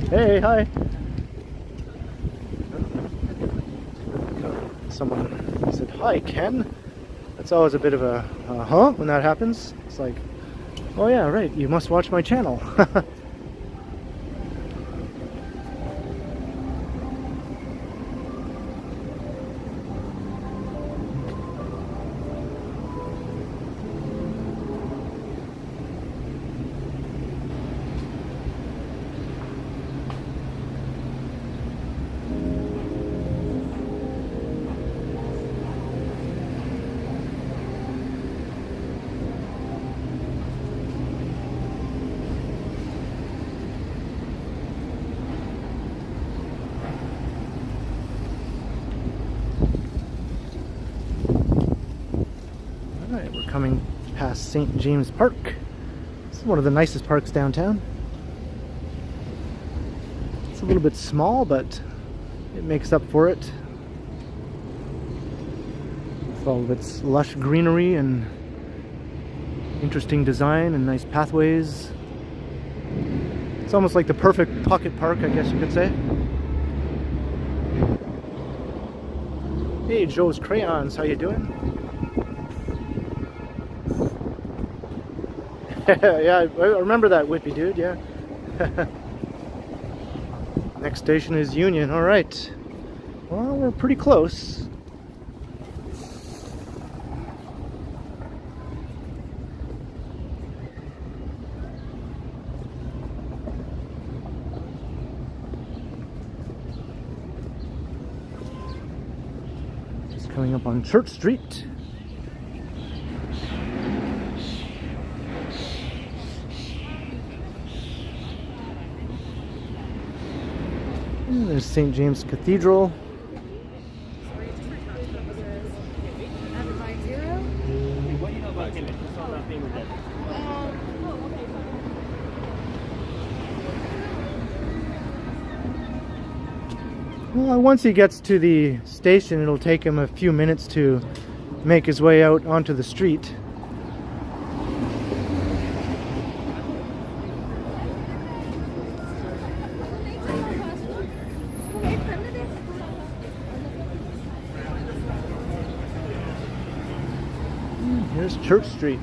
Hey, hi. Someone said, "Hi, Ken." That's always a bit of a huh when that happens. It's like, oh yeah, right, you must watch my channel. Coming past St. James Park. This is one of the nicest parks downtown. It's a little bit small, but it makes up for it. With all of its lush greenery and interesting design and nice pathways. It's almost like the perfect pocket park, I guess you could say. Hey, Joe's Crayons, how you doing? Yeah, I remember that Whippy dude, yeah. Next station is Union. All right. Well, we're pretty close. Just coming up on Church Street. And there's St. James Cathedral. Well, once he gets to the station, it'll take him a few minutes to make his way out onto the street. Here's Church Street.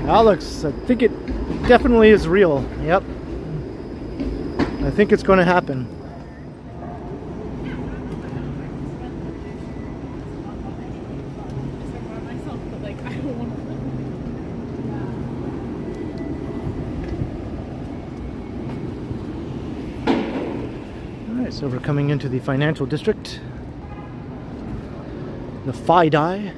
Alex, I think it definitely is real. Yep. I think it's going to happen. Alright, so we're coming into the financial district. The FIDI.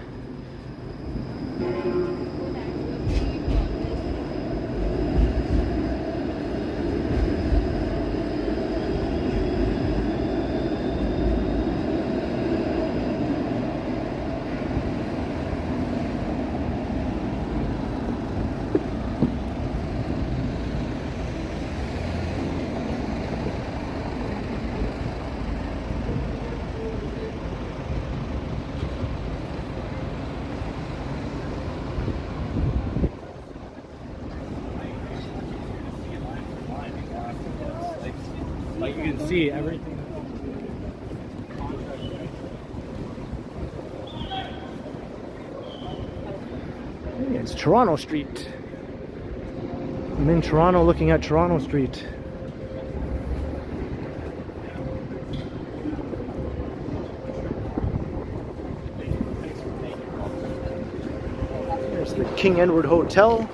Like you can see everything. It's Toronto Street. I'm in Toronto looking at Toronto Street. There's the King Edward Hotel.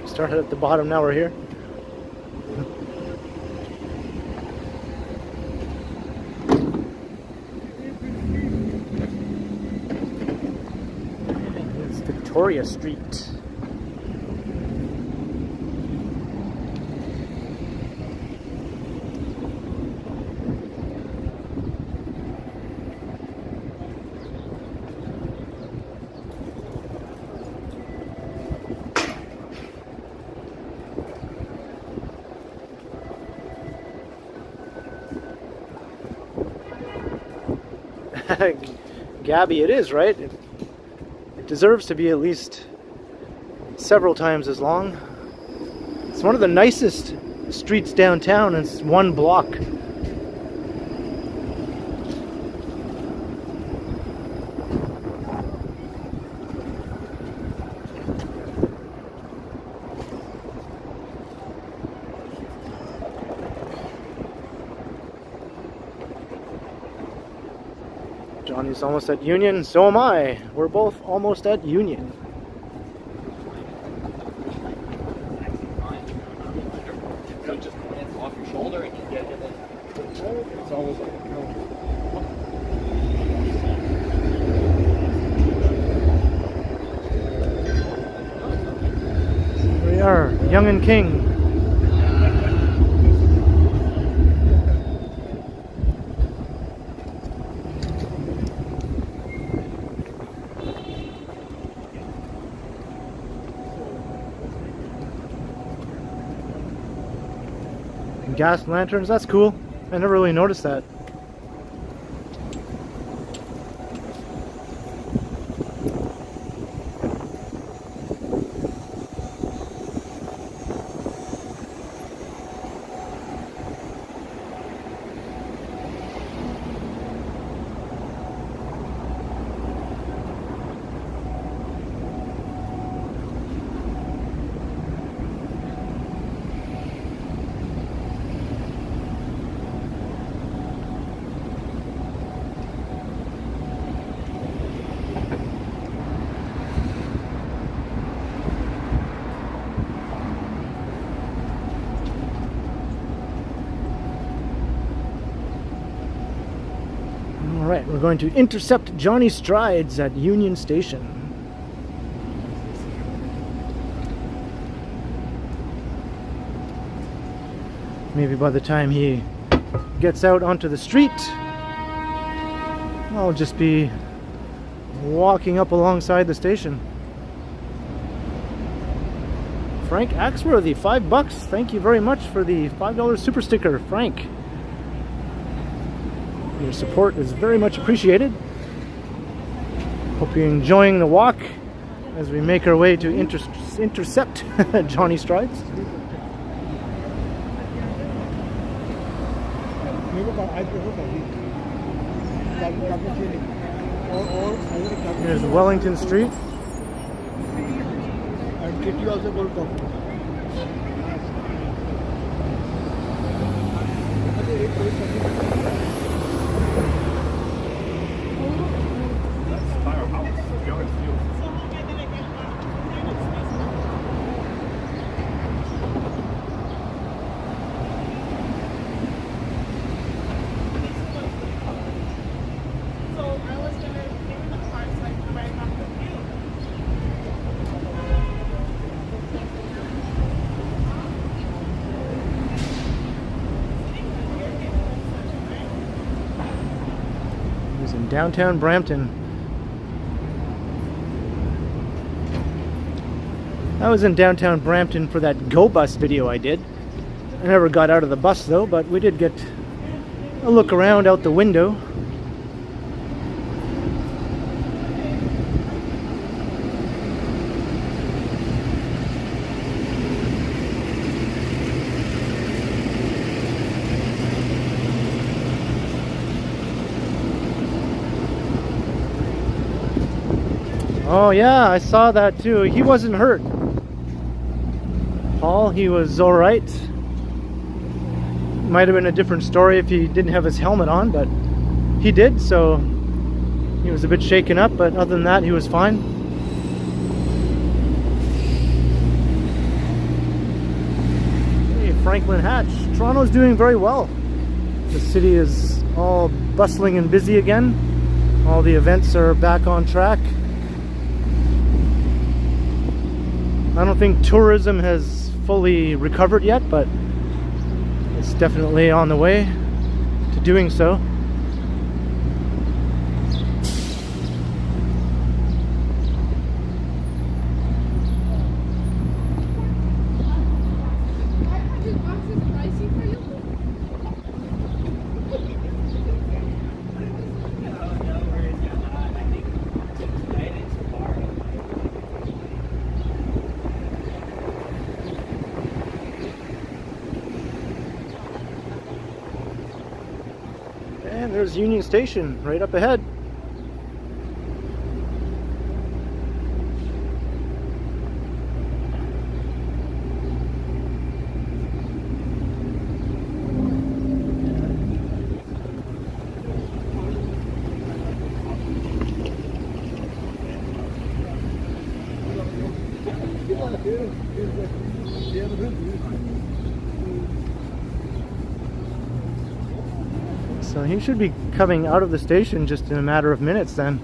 Started at the bottom, now we're here. It's Victoria Street. Gabby, it is, right? It deserves to be at least several times as long. It's one of the nicest streets downtown, and it's one block. Johnny's almost at Union, so am I. We're both almost at Union. So just glance off your shoulder and you get it. It's always like Here we are, Young and King. Gas lanterns, that's cool. I never really noticed that. Alright, we're going to intercept Johnny Strides at Union Station. Maybe by the time he gets out onto the street, I'll just be walking up alongside the station. Frank Axworthy, $5. Thank you very much for the $5 super sticker, Frank. Your support is very much appreciated. Hope you're enjoying the walk as we make our way to intercept Johnny Strides. Here's Wellington Street. And get you also gold coffee. He's in downtown Brampton. I was in downtown Brampton for that Go Bus video I did. I never got out of the bus though, but we did get a look around out the window. Oh yeah, I saw that too. He wasn't hurt. Paul, he was alright. Might have been a different story if he didn't have his helmet on, but he did, so he was a bit shaken up, but other than that, he was fine. Hey, Franklin Hatch. Toronto's doing very well. The city is all bustling and busy again. All the events are back on track. I don't think tourism has fully recovered yet, but it's definitely on the way to doing so. And there's Union Station right up ahead. So he should be coming out of the station just in a matter of minutes then.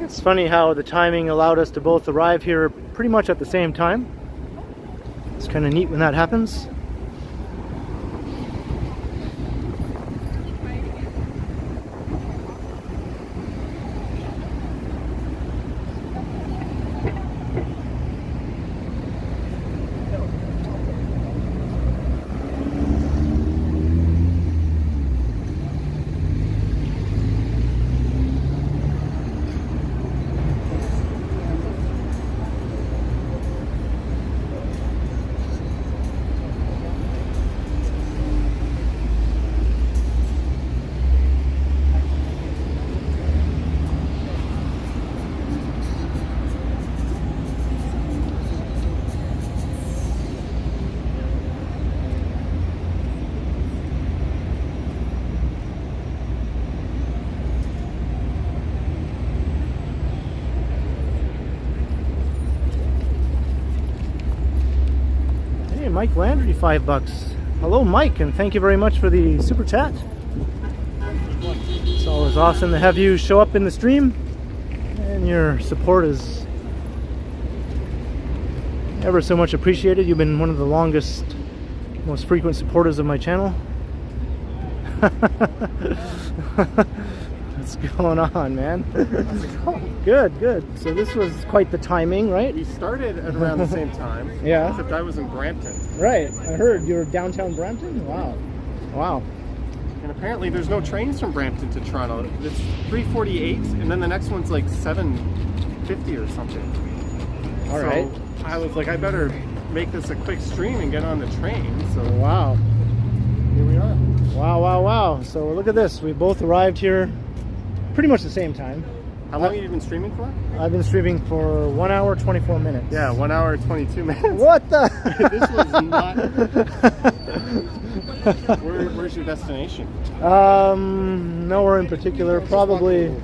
It's funny how the timing allowed us to both arrive here pretty much at the same time. It's kind of neat when that happens. Mike Landry, $5. Hello, Mike, and thank you very much for the super chat. It's always awesome to have you show up in the stream, and your support is ever so much appreciated. You've been one of the longest, most frequent supporters of my channel. What's going on, man? How's it going? Good, good. So this was quite the timing, right? We started at around the same time. Yeah. Except I was in Brampton. Right. I heard you were downtown Brampton. Wow. Wow. And apparently there's no trains from Brampton to Toronto. It's 3:48, and then the next one's like 7:50 or something. All right. So I was like, I better make this a quick stream and get on the train. So Wow. here we are. Wow, wow, wow. So look at this. We both arrived here pretty much the same time. How long have you been streaming for? I've been streaming for 1 hour, 24 minutes. Yeah, 1 hour, 22 minutes. What the? This was not... Where's your destination? Nowhere in particular. Probably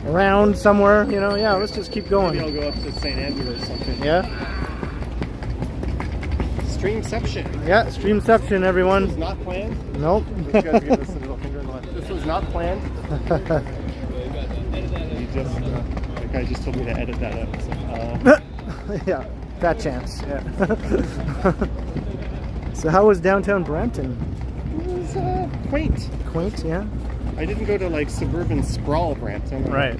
around somewhere, you know. Yeah, let's just keep going. Maybe I'll go up to St. Andrew or something. Yeah? Streamception. Yeah, Streamception, This was everyone. not planned. Nope. You guys give us a little finger in the left. This was not planned. You just, the guy just told me to edit that out. So, Yeah, fat chance. Yeah. So how was downtown Brampton? it was quaint. Quaint, yeah? I didn't go to like suburban sprawl Brampton. Right.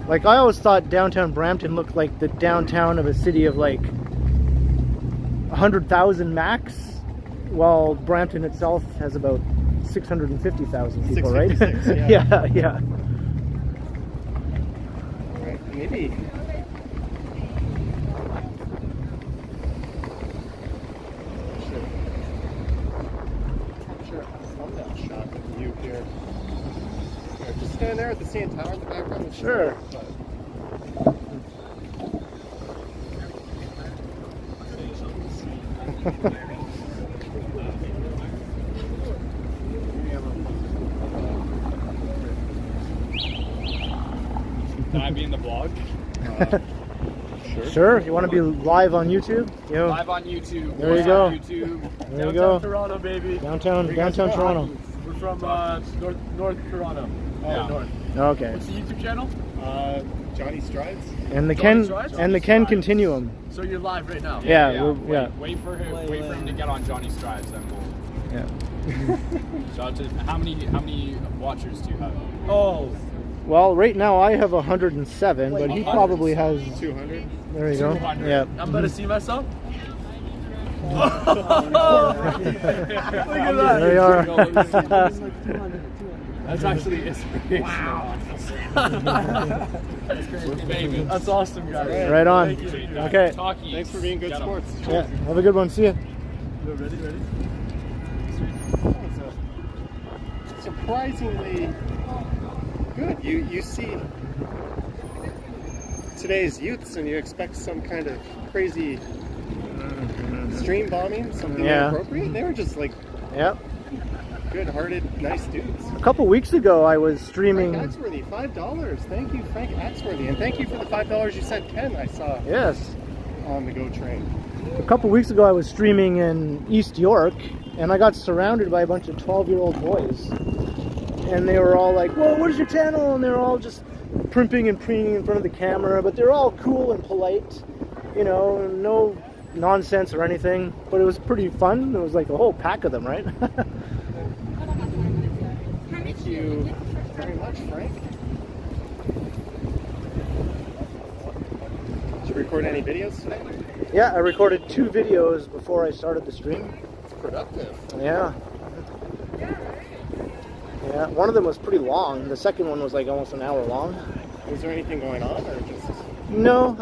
Like, I always thought downtown Brampton looked like the downtown of a city of like 100,000 max, while Brampton itself has about 650,000 people, right? 656, Yeah, yeah. Right, maybe. Capture a thumbnail shot of you here. Here, just stand there at the CN Tower in the background. Sure. Can I be in the vlog? Sure. Sure, you want to be live on YouTube? You know, Live on YouTube. There you Live go. on YouTube. there you go. Toronto, baby. Downtown Toronto. We're from North Toronto. Yeah. North. Okay. What's the YouTube channel? Johnny Strides. And the Johnny Ken Strides? and the KenContinuum. So you're live right now. Yeah, we're- Wait for him to get on Johnny Strides, then we'll. Yeah. Shout out to how many watchers do you have? Oh, Well, right now I have 107, but he probably has. 200. There you go. 200. Yeah. I'm about to see myself. Look at There you are. That's actually inspirational. Wow. That's crazy. That's awesome, guys. Right on. Okay. Talkies. Thanks for being good Get 'em. sports. Yeah. Have a good one. See ya. Ready? surprisingly good. You see today's youths and you expect some kind of crazy stream bombing, something inappropriate. They were just like good-hearted, nice dudes. A couple weeks ago, I was streaming. Frank Axworthy, $5. Thank you, Frank Axworthy, and thank you for the $5 you sent Ken. I saw on the Go train. A couple weeks ago, I was streaming in East York, and I got surrounded by a bunch of 12-year-old boys, and they were all like, "Whoa, what is your channel?" And they were all just primping and preening in front of the camera, but they're all cool and polite, you know, no nonsense or anything. But it was pretty fun. There was like a whole pack of them, right? Thank you very much, Frank. Did you record any videos today? Yeah, I recorded 2 videos before I started the stream. It's productive. Yeah. Yeah, one of them was pretty long. The second one was like almost an hour long. Was there anything going on, or just? No,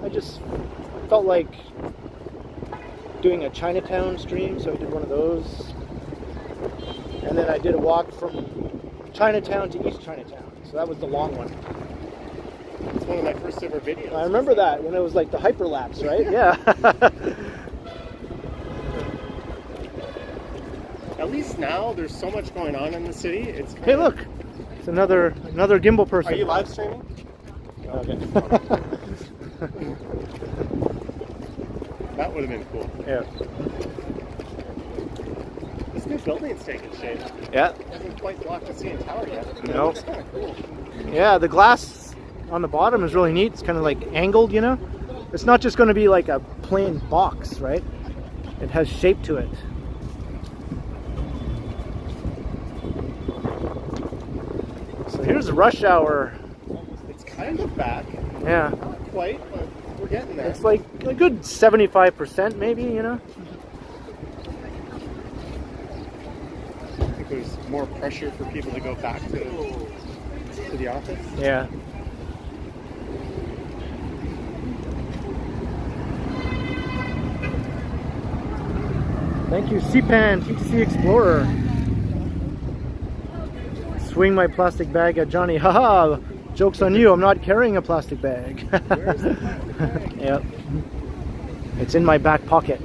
I just felt like doing a Chinatown stream, so I did one of those. And then I did a walk from Chinatown to East Chinatown, so that was the long one. It's one of my first ever videos. I remember that when it was like the hyperlapse, right? Yeah. At least now there's so much going on in the city. It's Hey, look, it's another gimbal person. Are you live streaming? Okay. That would have been cool. Yeah. This new building's taking shape. Yeah. It hasn't quite blocked the CN Tower yet. Nope. It's kind of cool. Yeah, the glass on the bottom is really neat. It's kind of like angled, you know? It's not just going to be like a plain box, right? It has shape to it. So here's rush hour. It's kind of back. Yeah. Not quite, but we're getting there. It's like a good 75% maybe, you know? I think there's more pressure for people to go back to the office. Yeah. Thank you, CPAN, TTC Explorer. Swing my plastic bag at Johnny. Haha! Joke's on you, I'm not carrying a plastic bag. Where's the plastic bag? Yep. It's in my back pocket.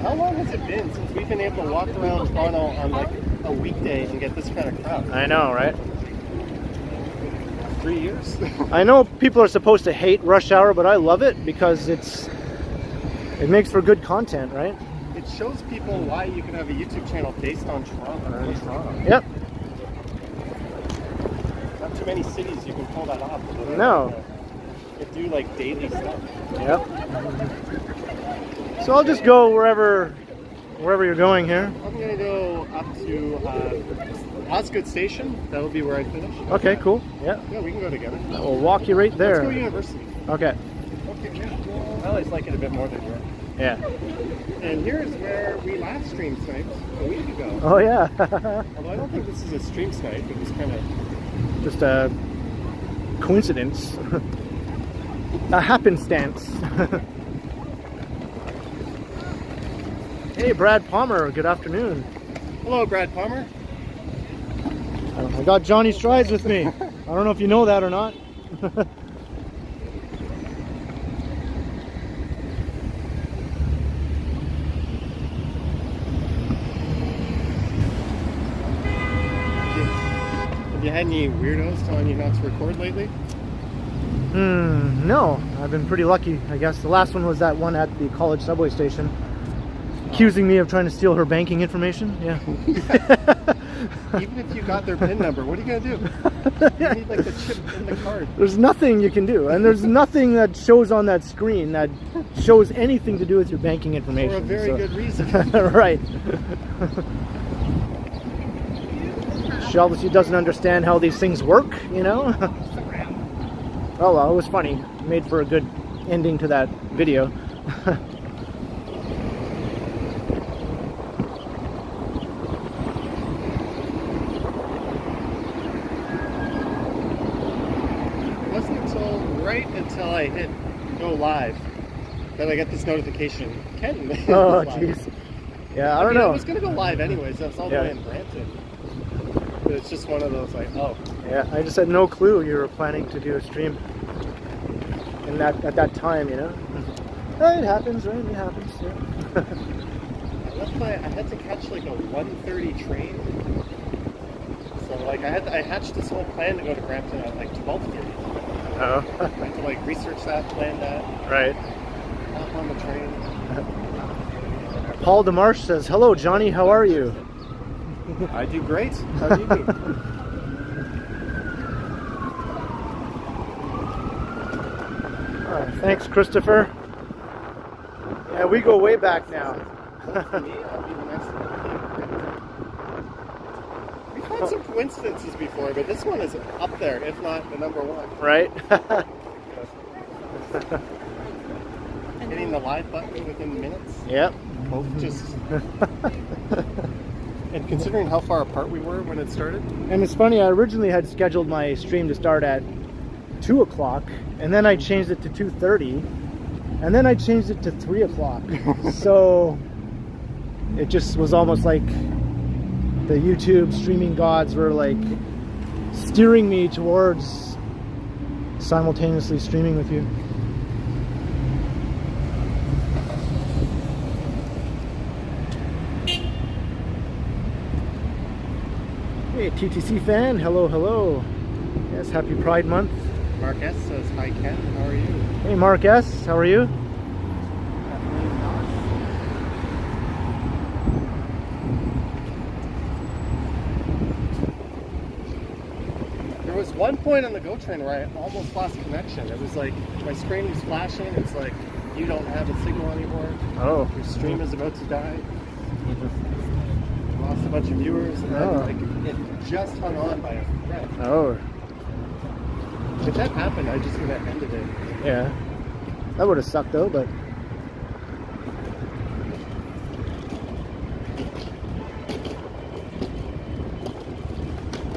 How long has it been since we've been able to walk around Toronto on like a weekday and get this kind of crowd? I know, right? 3 years? I know people are supposed to hate rush hour, but I love it because it makes for good content, right? It shows people why you can have a YouTube channel based on Toronto or in Toronto. Yep. Not too many cities you can pull that off. No. You do like daily stuff. Yep. So I'll just go wherever you're going here. I'm gonna go up to Osgood Station. That'll be where I finish. Okay, cool. Yeah. Yeah, we can go together. We'll walk you right there. Let's go University. Okay. Okay, yeah. I always like it a bit more than here. Yeah. And here's where we live streamed snipes a week ago. Oh yeah. Although I don't think this is a stream snipe. It was kind of Just a coincidence. A happenstance. Hey, Brad Palmer. Good afternoon. Hello, Brad Palmer. I got Johnny Strides with me. I don't know if you know that or not. Have you had any weirdos telling you not to record lately? No. I've been pretty lucky, I guess. The last one was that one at the college subway station. Accusing me of trying to steal her banking information. Yeah. Even if you got their PIN number, what are you going to do? You need like the chip in the card. There's nothing you can do. And there's nothing that shows on that screen that shows anything to do with your banking information. For a very good reason. Right. She obviously doesn't understand how these things work, you know? Oh well, it was funny. Made for a good ending to that video. It wasn't until I hit go live that I get this notification. Ken. Oh jeez. Yeah, I don't I know. was gonna go live anyways. That's all the Yeah. way in Brampton. But it's just one of those like, oh, Yeah, I just had no clue you were planning to do a stream in that at that time, you know. It happens, right? It happens. Yeah. I had to catch like a 1:30 train. So like I hatched this whole plan to go to Brampton at like 12:30. Oh, I had to like research that, plan that, right. hop on the train. Paul DeMarsh says, "Hello, Johnny. How are you?" I do great. How do you do? All right, thanks, Christopher. Yeah, we go way back now. For me, I'll be the next one. We've had some coincidences before, but this one is up there, if not the number one. Right? Hitting the live button within minutes. Yep. Both just. And considering how far apart we were when it started. And it's funny, I originally had scheduled my stream to start at 2 o'clock, and then I changed it to 2:30, and then I changed it to 3 o'clock. So it just was almost like the YouTube streaming gods were like steering me towards simultaneously streaming with you. Hey, TTC fan, hello, hello. Yes, happy Pride Month. Mark S says, hi Ken, how are you? Hey, Mark S, how are you? There was one point on the GO train where I almost lost connection. It was like, my screen was flashing, it's like, you don't have a signal anymore. Oh. Your stream is about to die. Lost a bunch of viewers, and then like, it just hung on by a thread. Oh. If that happened, I just would have ended it. Yeah. That would have sucked though, but.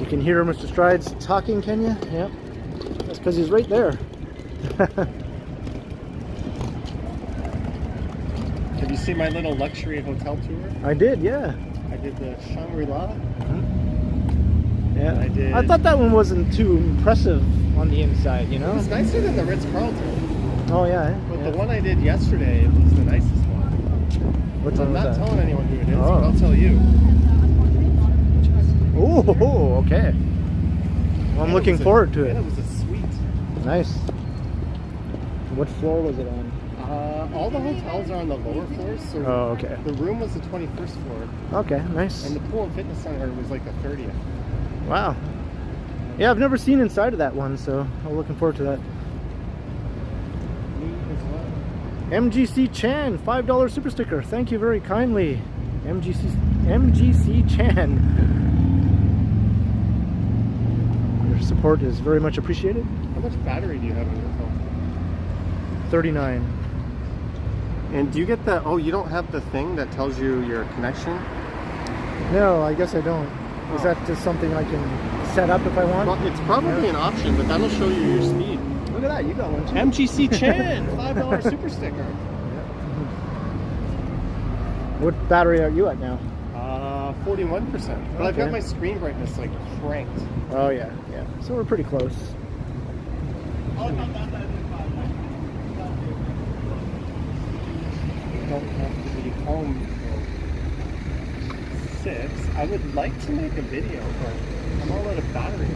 You can hear Mr. Strides talking, can you? Yep. That's because he's right there. Have you seen my little luxury hotel tour? I did, yeah. I did the Shangri-La. Yeah. I did. I thought that one wasn't too impressive on the inside, you It know? was nicer than the Ritz-Carlton. Oh, yeah. But Yeah. the one I did yesterday was the nicest one. Which I'm one was not that? telling anyone who it is, Oh. but I'll tell you. Oh, okay. Well, I'm And looking forward to And it it. was a suite. Nice. What floor was it on? All the hotels are on the lower floors, so Oh, okay. the room was the 21st floor, Okay, nice. and the pool and fitness center was like the 30th. Wow. Yeah, I've never seen inside of that one, so I'm looking forward to that. Me as well. MGC Chan, $5 super sticker. Thank you very kindly. MGC Chan. Your support is very much appreciated. How much battery do you have on your phone? 39. And do you get the, oh, you don't have the thing that tells you your connection? No, I guess I don't. Is that just something I can set up if I want? Well, it's probably an option, but that'll show you your speed. Look at that, you got one too. MGC Chan, $5 super sticker. What battery are you at now? 41%. But I've got Okay. my screen brightness like cranked. Oh yeah, yeah. So we're pretty close. Don't have to be home till 6. I would like to make a video, but I'm all out of battery.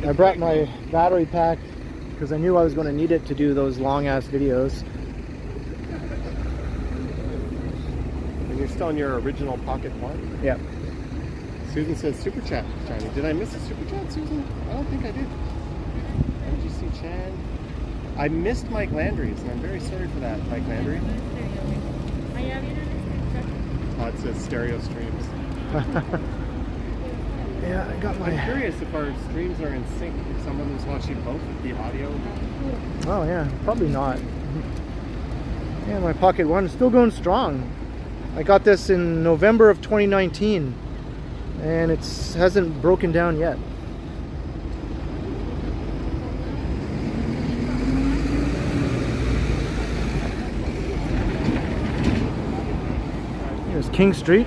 I brought my battery pack because I knew I was going to need it to do those long ass videos. And you're still in your original Pocket 1? Yeah. Susan says super chat, Johnny. Did I miss a super chat, Susan? I don't think I did. MGC Chan. I missed Mike Landry's, and I'm very sorry for that, Mike Landry. Oh, it says stereo streams. Yeah, I got I'm my. curious if our streams are in sync, if someone was watching both with the audio. Oh yeah, probably not. Yeah, my Pocket 1 is still going strong. I got this in November of 2019, and it hasn't broken down yet. King Street.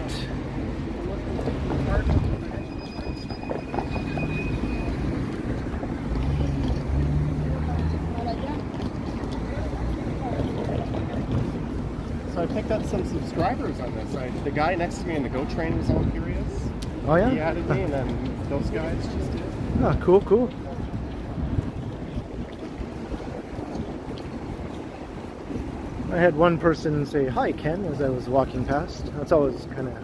So I picked up some subscribers on this. The guy next to me in the GO train was all curious. Oh yeah? He added me, and then those guys just did. Oh, cool, cool. I had one person say, "Hi, Ken," as I was walking past. That's always kind of...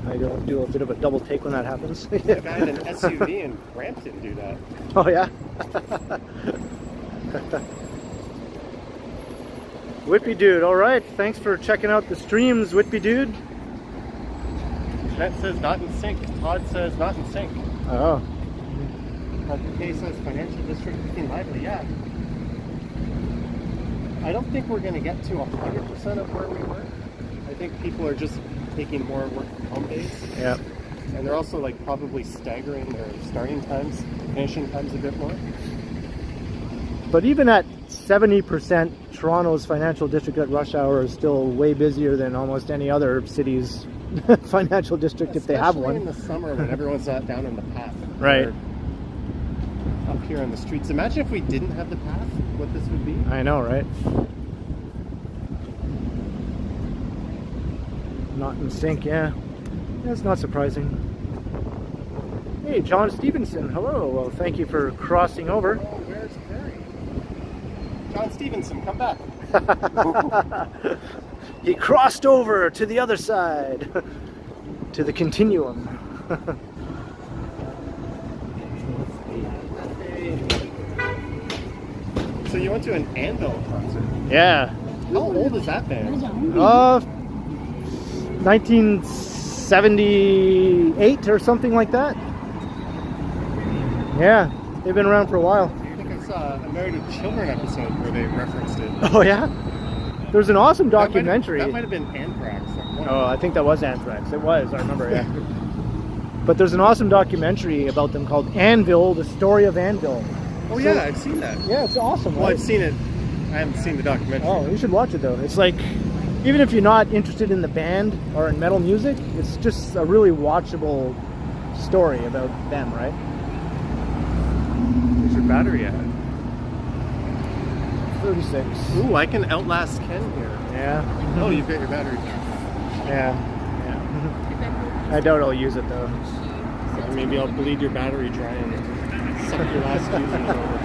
I do a bit of a double take when that happens. The guy in an SUV in Brampton do that. Oh, yeah? Whitby Dude, alright. Thanks for checking out the streams, Whitby Dude. That says not in sync. Todd says not in sync. Oh. K says financial district looking lively. Yeah. I don't think we're going to get to 100% of where we were. I think people are just taking more work from home days. Yeah. And they're also like probably staggering their starting times, finishing times a bit more. But even at 70%, Toronto's financial district at rush hour is still way busier than almost any other city's financial district, if they have one. Especially in the summer when everyone's not down in the path. Right. They're up here on the streets. Imagine if we didn't have the path, what this would be. I know, right? Not in sync, yeah. That's not surprising. Hey, John Stevenson, hello. Well, thank you for crossing over. Oh, where's Perry? John Stevenson, come back. He crossed over to the other side, to the continuum. So you went to an Anvil concert. Yeah. How old is that band? 1978 or something like that. Yeah, they've been around for a while. I think I saw a Married with Children episode where they referenced it. Oh yeah? There's an awesome documentary. That might have been Anthrax. Oh, I think that was Anthrax. It was, I remember, yeah. But there's an awesome documentary about them called Anvil, the story of Anvil. Oh yeah, I've seen that. Yeah, it's awesome. Well, right? I've seen it. I haven't seen the documentary. Oh, you should watch it though. It's like, even if you're not interested in the band or in metal music, it's just a really watchable story about them, right? Where's your battery at? 36. Ooh, I can outlast Ken here. Yeah. Oh, you've got your battery. Yeah. I doubt I'll use it though. Or maybe I'll bleed your battery dry and suck your last using it over.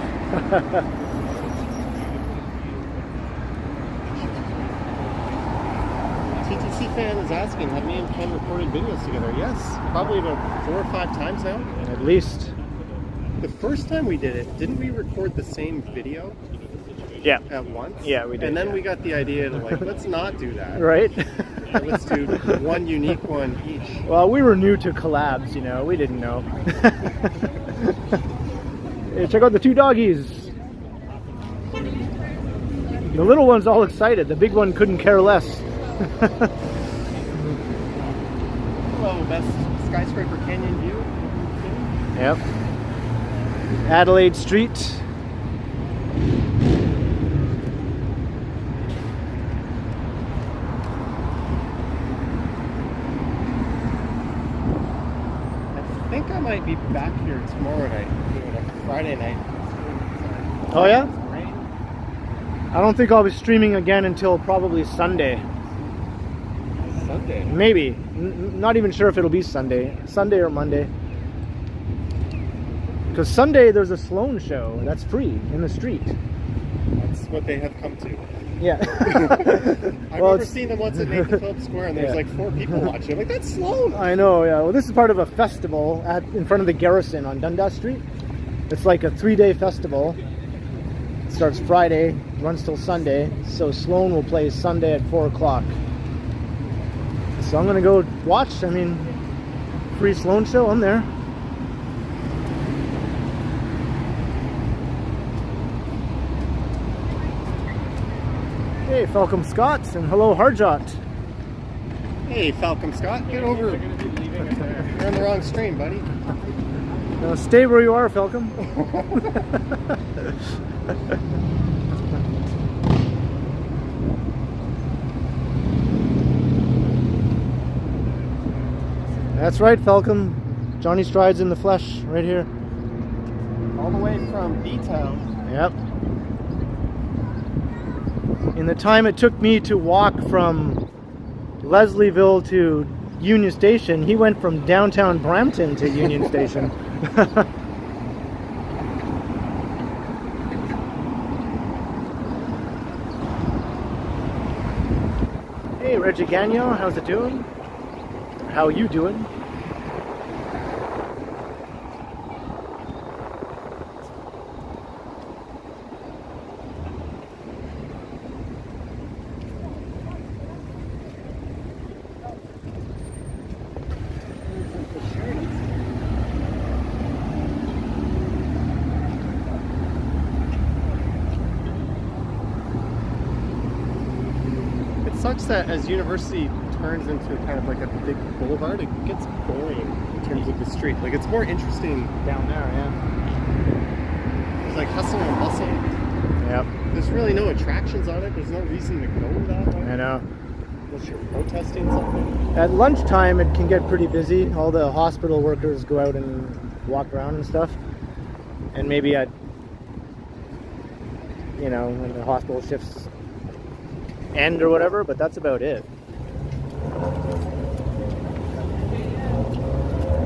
TTC fan is asking, have me and Ken recorded videos together? Yes, probably about 4 or 5 times now. At least. The first time we did it, didn't we record the same video Yeah. at once? Yeah, we did. And then yeah. we got the idea to like, let's not do that. Right? Let's do one unique one each. Well, we were new to collabs, you know. We didn't know. Hey, check out the two doggies. The little one's all excited. The big one couldn't care less. Hello, best skyscraper canyon view. Yep. Adelaide Street. I think I might be back here tomorrow night, doing a Friday night. Oh yeah? Rain. I don't think I'll be streaming again until probably Sunday. Sunday. Maybe. Not even sure if it'll be Sunday. Sunday or Monday. Because Sunday there's a Sloan show that's free in the street. That's what they have come to. Yeah. I remember seeing them once at Nathan Phillips Square, and there's like 4 people watching. I'm like, that's Sloan. I know, yeah. Well, this is part of a festival in front of the Garrison on Dundas Street. It's like a 3-day festival. It starts Friday, runs till Sunday. So Sloan will play Sunday at 4 o'clock. So I'm going to go watch. I mean, free Sloan show, I'm there. Hey, Falcom Scott, and hello, Harjot. Hey, Falcom Scott, get over. You're on the wrong stream, buddy. Now stay where you are, Falcom. That's right, Falcon. Johnny Strides in the flesh, right here. All the way from B-Town. Yep. In the time it took me to walk from Leslieville to Union Station, he went from downtown Brampton to Union Station. Hey, Reggie Gagnon, how's it doing? How you doing? Sucks that as University turns into kind of like a big boulevard, it gets boring in terms of the street. Like, it's more interesting Down there, yeah. There's like hustle and bustle. Yep. There's really no attractions on it. There's no reason to go that way. I know. Unless you're protesting something. At lunchtime, it can get pretty busy. All the hospital workers go out and walk around and stuff. And maybe at, you know, when the hospital shifts end or whatever, but that's about it.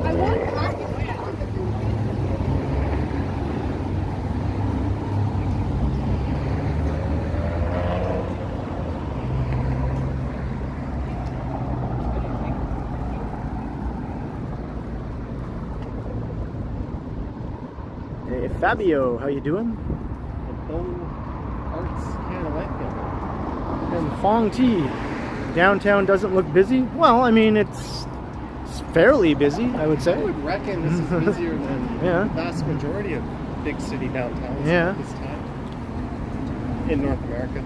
I want coffee. Hey, Fabio, how you doing? Arts Canada Life Building. And Fong T, downtown doesn't look busy. Well, I mean, it's fairly busy, I would say. I would reckon this is busier than Yeah. the vast majority of big city downtowns Yeah. at this time in North America.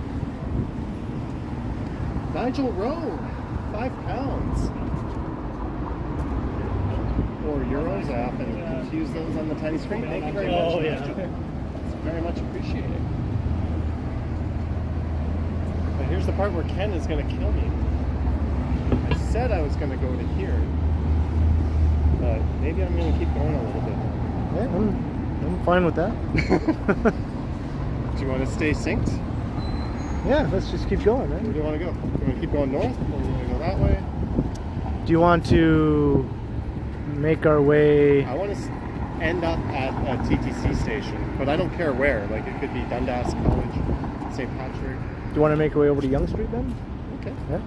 Nigel Rowe, £5. Or euros. I often confuse those on the tiny screen. Thank you very much. Oh, yeah. It's very much appreciated. But here's the part where Ken is going to kill me. I said I was going to go to here, but maybe I'm going to keep going a little bit. Yeah, I'm fine with that. Do you want to stay synced? Yeah, let's just keep going, Where right? do you want to go? Do you want to keep going north, or do you want to go that way? Do you want to make our way? I want to end up at a TTC station, but I don't care where. Like, it could be Dundas College, St. Patrick. Do you want to make our way over to Yonge Street then? Okay. Yeah.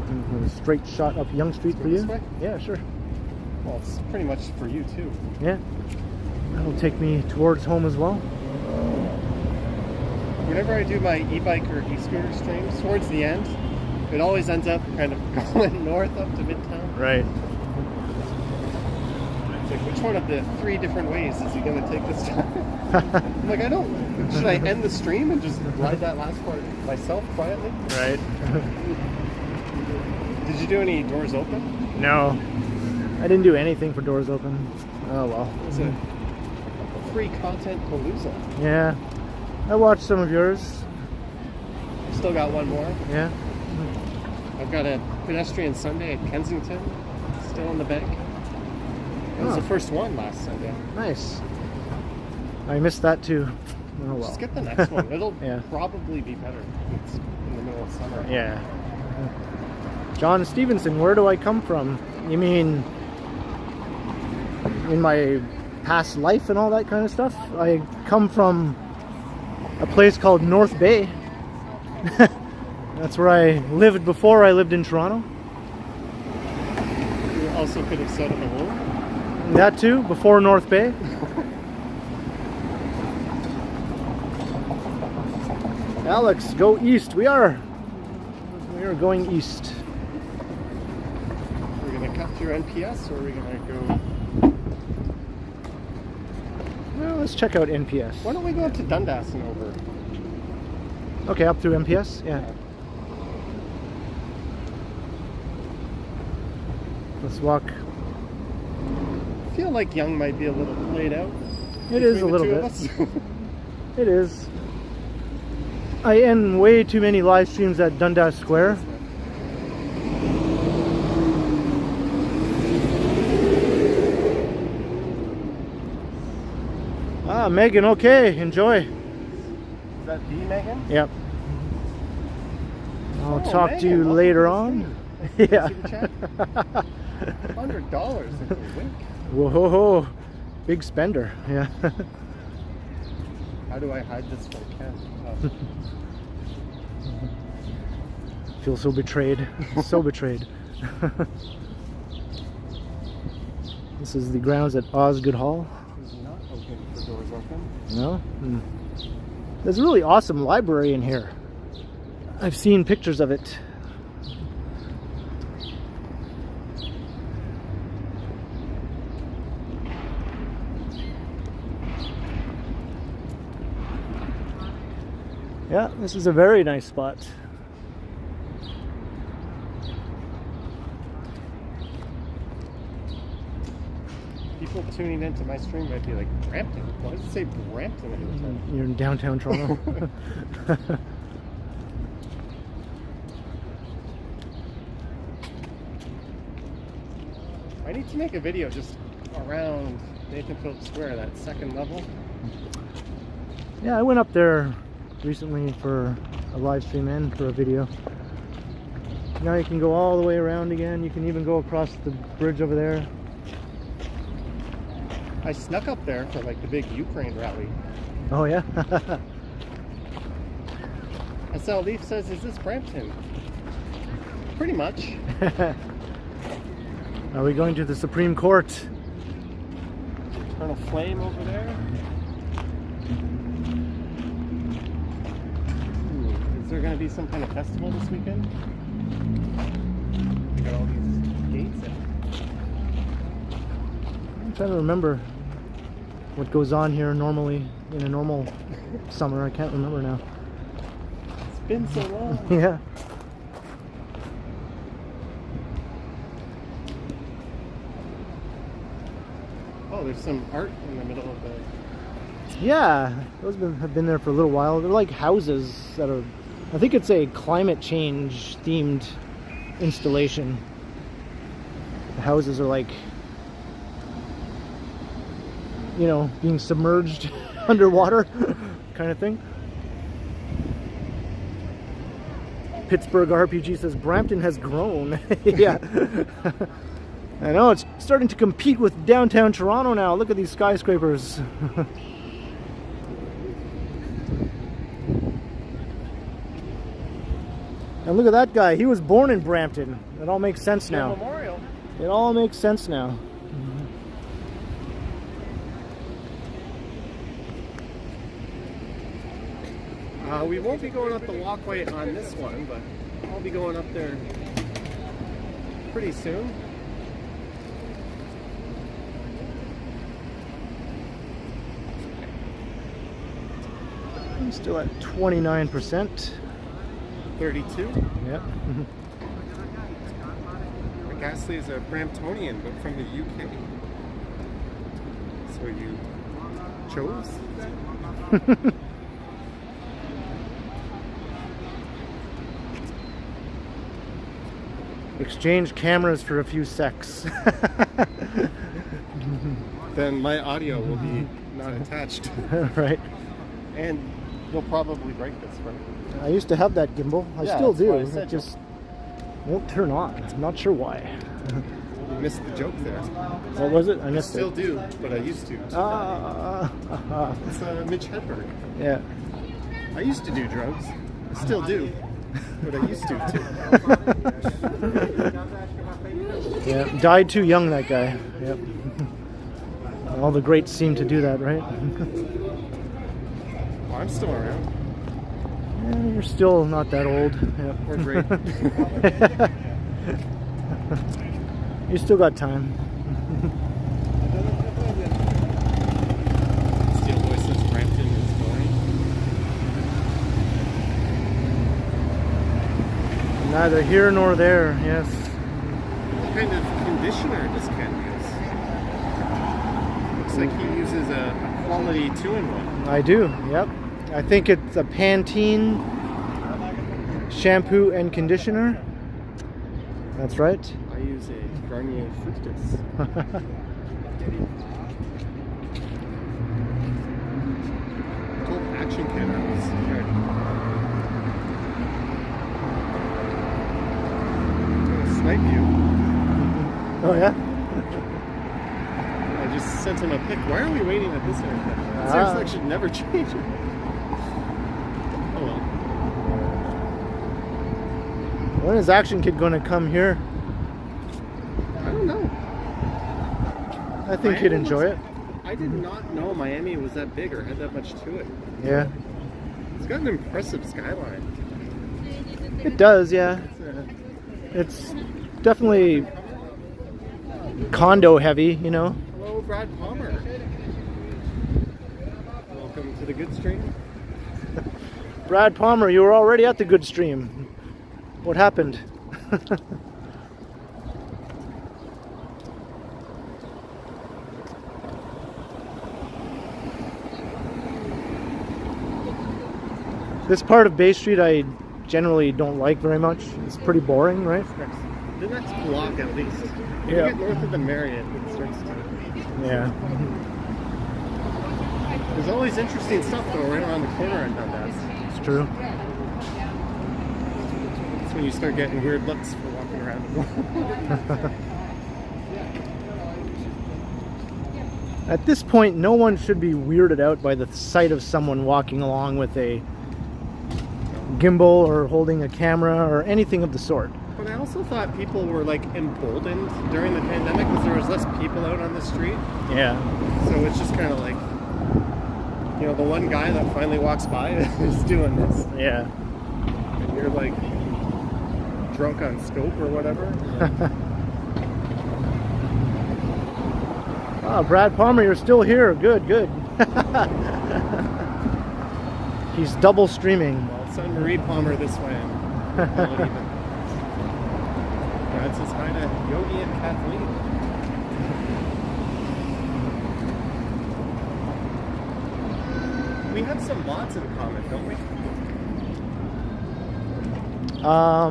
And a straight shot up Yonge Street Let's for go you? this way? Yeah, sure. Well, it's pretty much for you too. Yeah. That'll take me towards home as well. Whenever I do my e-bike or e-scooter streams, towards the end, it always ends up kind of going north up to Midtown. Right. It's like, which one of the 3 different ways is he going to take this time? I'm like, I don't. Should I end the stream and just ride that last part myself quietly? Right. Did you do any doors open? No. I didn't do anything for doors open. Oh well. It was a free content palooza. Yeah. I watched some of yours. Still got one more. Yeah. I've got a pedestrian Sunday at Kensington, still in the bank. It was Oh. the first one last Sunday. Nice. I missed that too. Oh well. Just get the next one. It'll Yeah. probably be better. It's in the middle of summer. Yeah. John Stevenson, where do I come from? You mean in my past life and all that kind of stuff? I come from a place called North Bay. That's where I lived before I lived in Toronto. You also could have said in the womb. That too, before North Bay. Alex, go east. We are going east. We're going to cut through NPS, or are we going to go... Well, let's check out NPS. Why don't we go up to Dundas and over? Okay, up through NPS? Yeah. Let's walk. I feel like Young might be a little played out. It is a little bit. It is. I end way too many live streams at Dundas Square. Ah, Megan, okay, enjoy. Is that the Megan? Yep. I'll Oh, talk to Megan, you welcome later to the on. stream. Yeah. Super chat. $100 if you wink. Whoa, big spender. Yeah. How do I hide this from Ken? Oh. Feel so betrayed. So betrayed. This is the grounds at Osgood Hall. It's not open. The door's open. No? There's a really awesome library in here. I've seen pictures of it. Yeah, this is a very nice spot. People tuning into my stream might be like, Brampton? Why does it say Brampton every time? You're in downtown Toronto. I need to make a video just around Nathan Phillips Square, that second level. Yeah, I went up there recently for a live stream and for a video. Now you can go all the way around again. You can even go across the bridge over there. I snuck up there for like the big Ukraine rally. Oh yeah? SL Leaf says, is this Brampton? Pretty much. Are we going to the Supreme Court? Eternal Flame over there. Ooh, is there going to be some kind of festival this weekend? We got all these gates in. I'm trying to remember what goes on here normally in a normal summer. I can't remember now. It's been so long. Yeah. Oh, there's some art in the middle of the... Yeah, those have been there for a little while. They're like houses that are, I think it's a climate change themed installation. The houses are like, you know, being submerged underwater kind of thing. Pittsburgh RPG says Brampton has grown. Yeah. I know, it's starting to compete with downtown Toronto now. Look at these skyscrapers. And look at that guy. He was born in Brampton. It all makes sense now. Memorial. It all makes sense now. We won't be going up the walkway on this one, but I'll be going up there pretty soon. I'm still at 29%. 32. Yep. Gasly is a Bramptonian, but from the UK. So you chose? Exchange cameras for a few secs. Then my audio will be not attached. Right. And you'll probably break this, right? I used to have that gimbal. I Yeah, still that's why I do. said It just won't turn on. I'm not sure why. You missed the joke there. What was it? I I missed still it. do, but I used to. It's It's Mitch Hedberg. yeah. I used to do drugs. I still do. But I used to too. Yeah. Died too young, that guy. Yep. All the greats seem to do that, right? Well, I'm still around. Yeah, you're still not that old. Yep. Or great. You still got time. Steel Boy says Brampton is boring. Neither here nor there, yes. What kind of conditioner does Ken use? Looks like he uses a quality 2-in-1. I do, yep. I think it's a Pantene shampoo and conditioner. That's right. I use a Garnier Fructis. action kid. I was scared. I'm gonna snipe you. Oh yeah? I just sent him a pic. Why are we waiting at this intersection? This intersection never changes. Oh well. When is Action Kid going to come here? I don't know. I think he'd enjoy it. I did not know Miami was that big or had that much to it. Yeah. It's got an impressive skyline. It does, yeah. It's definitely condo heavy, you know. Hello, Brad Palmer. Welcome to the good stream. Brad Palmer, you were already at the good stream. What happened? This part of Bay Street I generally don't like very much. It's pretty boring, right? The next block at least. If you get north of the Marriott, it starts to... Yeah. There's always interesting stuff though right around the corner in Dundas. It's true. That's when you start getting weird looks for walking around. At this point, no one should be weirded out by the sight of someone walking along with a gimbal or holding a camera or anything of the sort. But I also thought people were like emboldened during the pandemic because there was less people out on the street. Yeah. So it's just kind of like, you know, the one guy that finally walks by is doing this. Yeah. And you're like drunk on scope or whatever. Oh, Brad Palmer, you're still here. Good, good. He's double streaming. Well, send Marie Palmer this way. Brad says hi to Yogi and Kathleen. We have some mods in common, don't we? I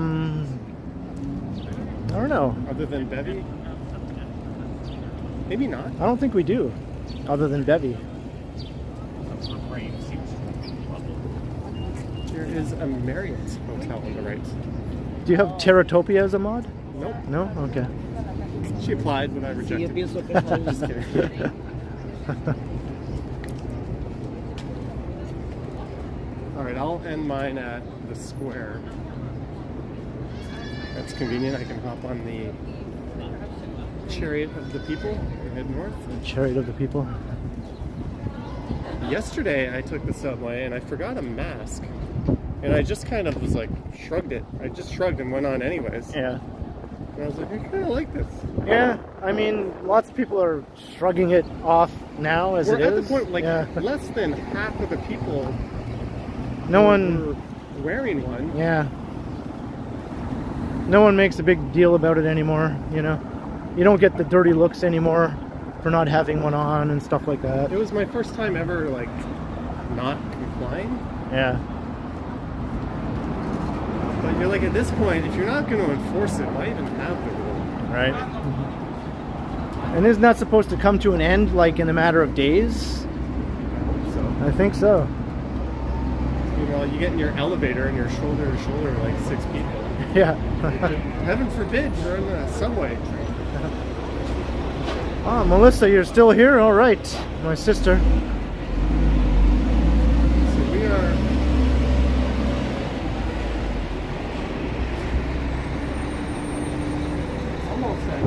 don't know. Other than Bevy? Maybe not. I don't think we do, other than Bevy. There is a Marriott hotel on the right. Do you have Terratopia as a mod? Nope. No? Okay. She applied, but I rejected it. Just kidding. Alright, I'll end mine at the square. That's convenient. I can hop on the Chariot of the People and head north. Chariot of the People. Yesterday I took the subway and I forgot a mask. And I just kind of was like, shrugged it. I just shrugged and went on anyways. Yeah. And I was like, I kind of like this. Yeah, I mean, lots of people are shrugging it off now as We're it at is. the point, like, yeah. less than half of the people No one were wearing one. Yeah. No one makes a big deal about it anymore, you know. You don't get the dirty looks anymore for not having one on and stuff like that. It was my first time ever, like, not complying. Yeah. But you're like, at this point, if you're not going to enforce it, why even have the rule? Right. And isn't that supposed to come to an end, like, in a matter of days? So, I think so. you know, you get in your elevator and you're shoulder to shoulder like 6 people. Yeah. Heaven forbid you're in a subway train. Oh, Melissa, you're still here? All right. My sister. So we are... almost at...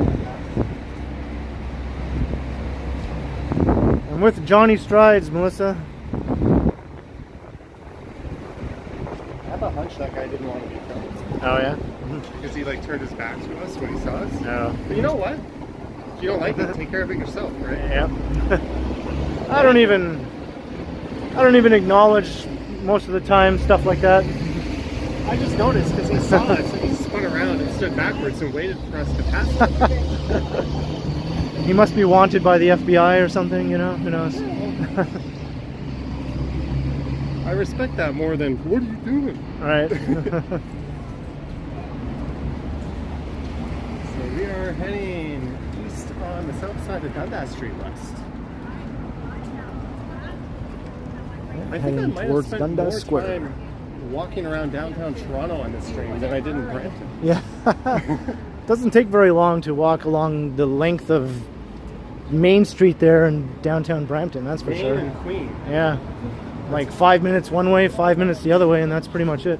I'm with Johnny Strides, Melissa. I have a hunch that guy didn't want to be filmed. Oh, yeah? Because he like turned his back to us when he saw us. No. But you know what? If you don't like it, take care of it yourself, right? Yeah. I don't even acknowledge most of the time stuff like that. I just noticed because he saw us and he spun around and stood backwards and waited for us to pass him. He must be wanted by the FBI or something, you know? Who knows? I respect that more than, what are you doing? Right. So we are heading east on the south side of Dundas Street West. I think I heading might have towards spent Dundas more Square. time walking around downtown Toronto on this stream than I did in Brampton. Yeah. Doesn't take very long to walk along the length of Main Street there in downtown Brampton, that's for Main sure. and Queen. Yeah. Like 5 minutes one way, 5 minutes the other way, and that's pretty much it.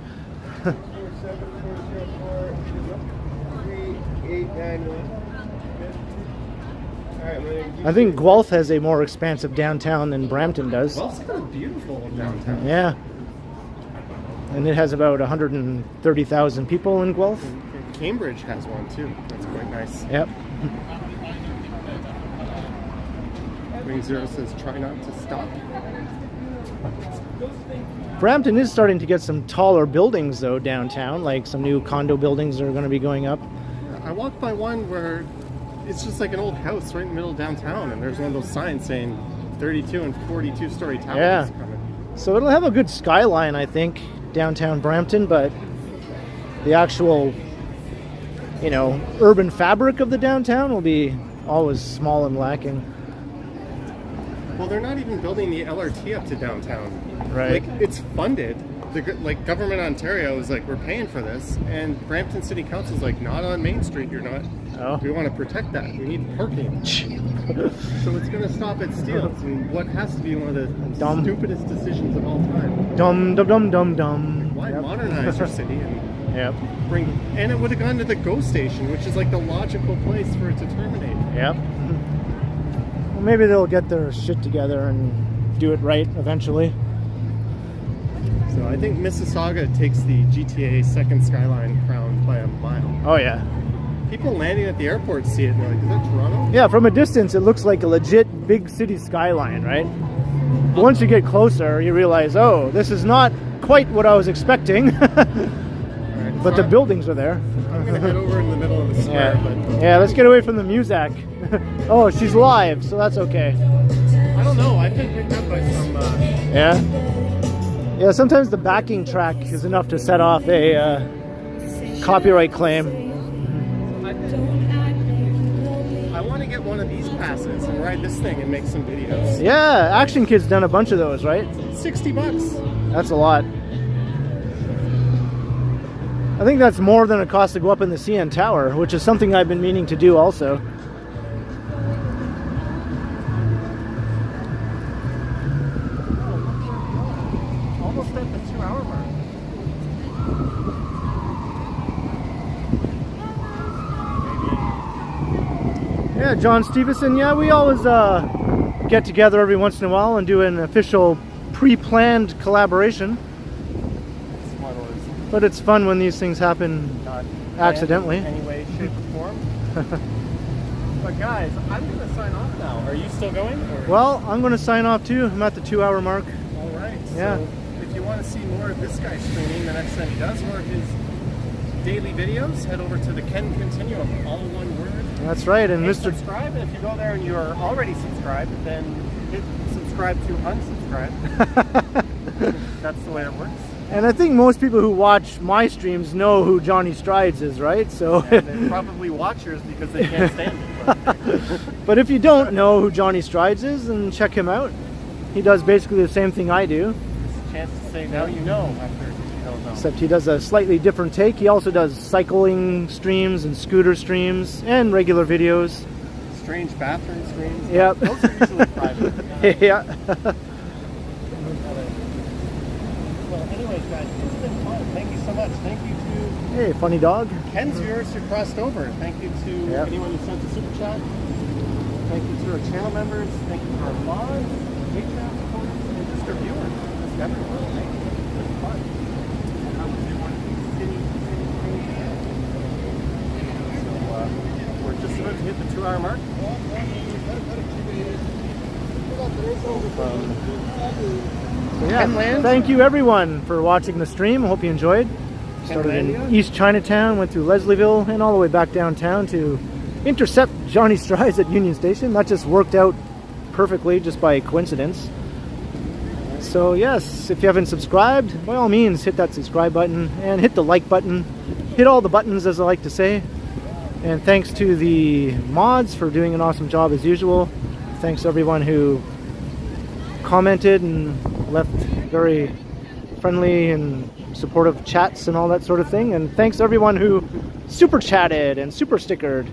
I think Guelph has a more expansive downtown than Brampton does. Guelph's got a beautiful downtown. Yeah. And it has about 130,000 people in Guelph. Cambridge has one too. That's quite nice. Yep. Wing Zero says try not to stop. Brampton is starting to get some taller buildings though downtown, like some new condo buildings are going to be going up. I walked by one where it's just like an old house right in the middle of downtown, and there's one of those signs saying 32 and 42 story towers Yeah. coming. So it'll have a good skyline, I think, downtown Brampton, but the actual, you know, urban fabric of the downtown will be always small and lacking. Well, they're not even building the LRT up to downtown. Right. Like, it's funded. Like, Government of Ontario is like, we're paying for this, and Brampton City Council is like, not on Main Street, you're not. Oh. We want to protect that. We need parking. So it's going to stop at Steeles, and what has to be one of the Dumb. stupidest decisions of all time. Dum dum dum dum dum. Why Yep. modernize your city and Yep. and it would have gone to the GO station, which is like the logical place for it to terminate. Yep. Well, maybe they'll get their shit together and do it right eventually. So I think Mississauga takes the GTA second skyline crown by a mile. Oh yeah. People landing at the airport see it and they're like, is that Toronto? Yeah, from a distance it looks like a legit big city skyline, right? But once you get closer, you realize, oh, this is not quite what I was expecting. Alright, But so the buildings are there. I'm gonna head over in the middle of the square, but Yeah, let's get away from the music. Oh, she's live, so that's okay. I don't know, I've been picked up by some Yeah? Yeah, sometimes the backing track is enough to set off a copyright claim. I want to get one of these passes and ride this thing and make some videos. Yeah, Action Kid's done a bunch of those, right? $60. That's a lot. I think that's more than it costs to go up in the CN Tower, which is something I've been meaning to do also. Almost at the 2-hour mark. Yeah, John Stevenson, yeah, we always get together every once in a while and do an official pre-planned collaboration. It's one of those But it's fun when these things happen not accidentally. in any way, shape, or form. But guys, I'm going to sign off now. Are you still going? Or? Well, I'm going to sign off too. I'm at the 2-hour mark. All right. Yeah. So if you want to see more of this guy streaming the next time he does, more of his daily videos, head over to TheKenContinuum, all one word. That's right. And Hey, Mr. subscribe, and if you go there and you're already subscribed, then hit subscribe to unsubscribe. That's the way it works. And I think most people who watch my streams know who Johnny Strides is, right? So, And they're probably watchers because they can't stand it. but if you don't know who Johnny Strides is, then check him out. He does basically the same thing I do, It's a chance to say, now you know, after you don't know. except he does a slightly different take. He also does cycling streams and scooter streams and regular videos. Strange bathroom screens. Yep. Those are usually private. Yeah. Well, anyways, guys, it's been fun. Thank you so much. Thank you to Hey, funny dog. Ken's viewers who crossed over. Thank you to Yep. anyone who sent a super chat. Thank you to our channel members. Thank you to our mods, Patreon supporters, and just our viewers. Just everyone. Thank you. It's been fun. And I would want to continue So we're just about to hit the 2-hour mark. Yeah. Kenland? Thank you everyone for watching the stream. I hope you enjoyed. Started in Kenlandia? East Chinatown, went through Leslieville, and all the way back downtown to intercept Johnny Strides at Union Station. That just worked out perfectly just by coincidence. So yes, if you haven't subscribed, by all means hit that subscribe button and hit the like button. Hit all the buttons, as I like to say. And thanks to the mods for doing an awesome job as usual. Thanks to everyone who commented and left very friendly and supportive chats and all that sort of thing. And thanks to everyone who super chatted and super stickered.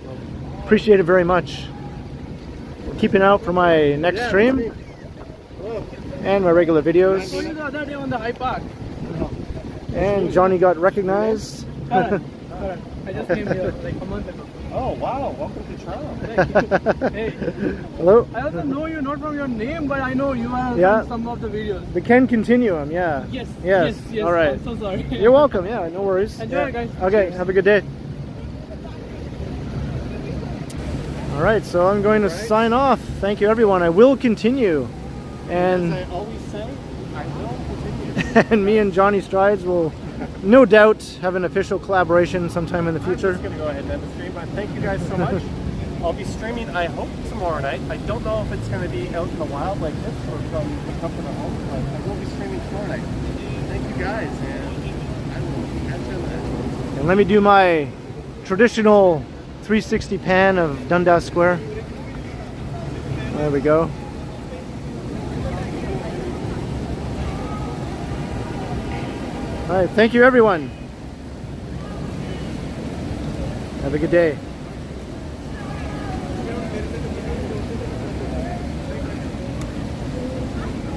Appreciate it very much. Keeping out for my next stream and my regular videos. The other day on the high park. And Johnny got recognized. I just came here like a month ago. Oh wow, welcome to Toronto. Hey, Hello? I also know you not from your name, but I know you are Yeah. from some of the videos. TheKenContinuum, yeah. Yes. Yes. All right. I'm so sorry. You're welcome. Yeah, no worries. Enjoy, Yeah. guys. Okay, have a good day. All right, so I'm going to sign off. Thank you, everyone. I will continue, and As I always say, I will continue. and me and Johnny Strides will no doubt have an official collaboration sometime in the I'm future. just gonna go ahead and end the stream, but thank you guys so much. I'll be streaming, I hope, tomorrow night. I don't know if it's gonna be out in the wild like this or from the comfort of home, but I will be streaming tomorrow night. Thank you guys, and I will catch you in the next one. And let me do my traditional 360 pan of Dundas Square. There we go. All right, thank you, everyone. Have a good day.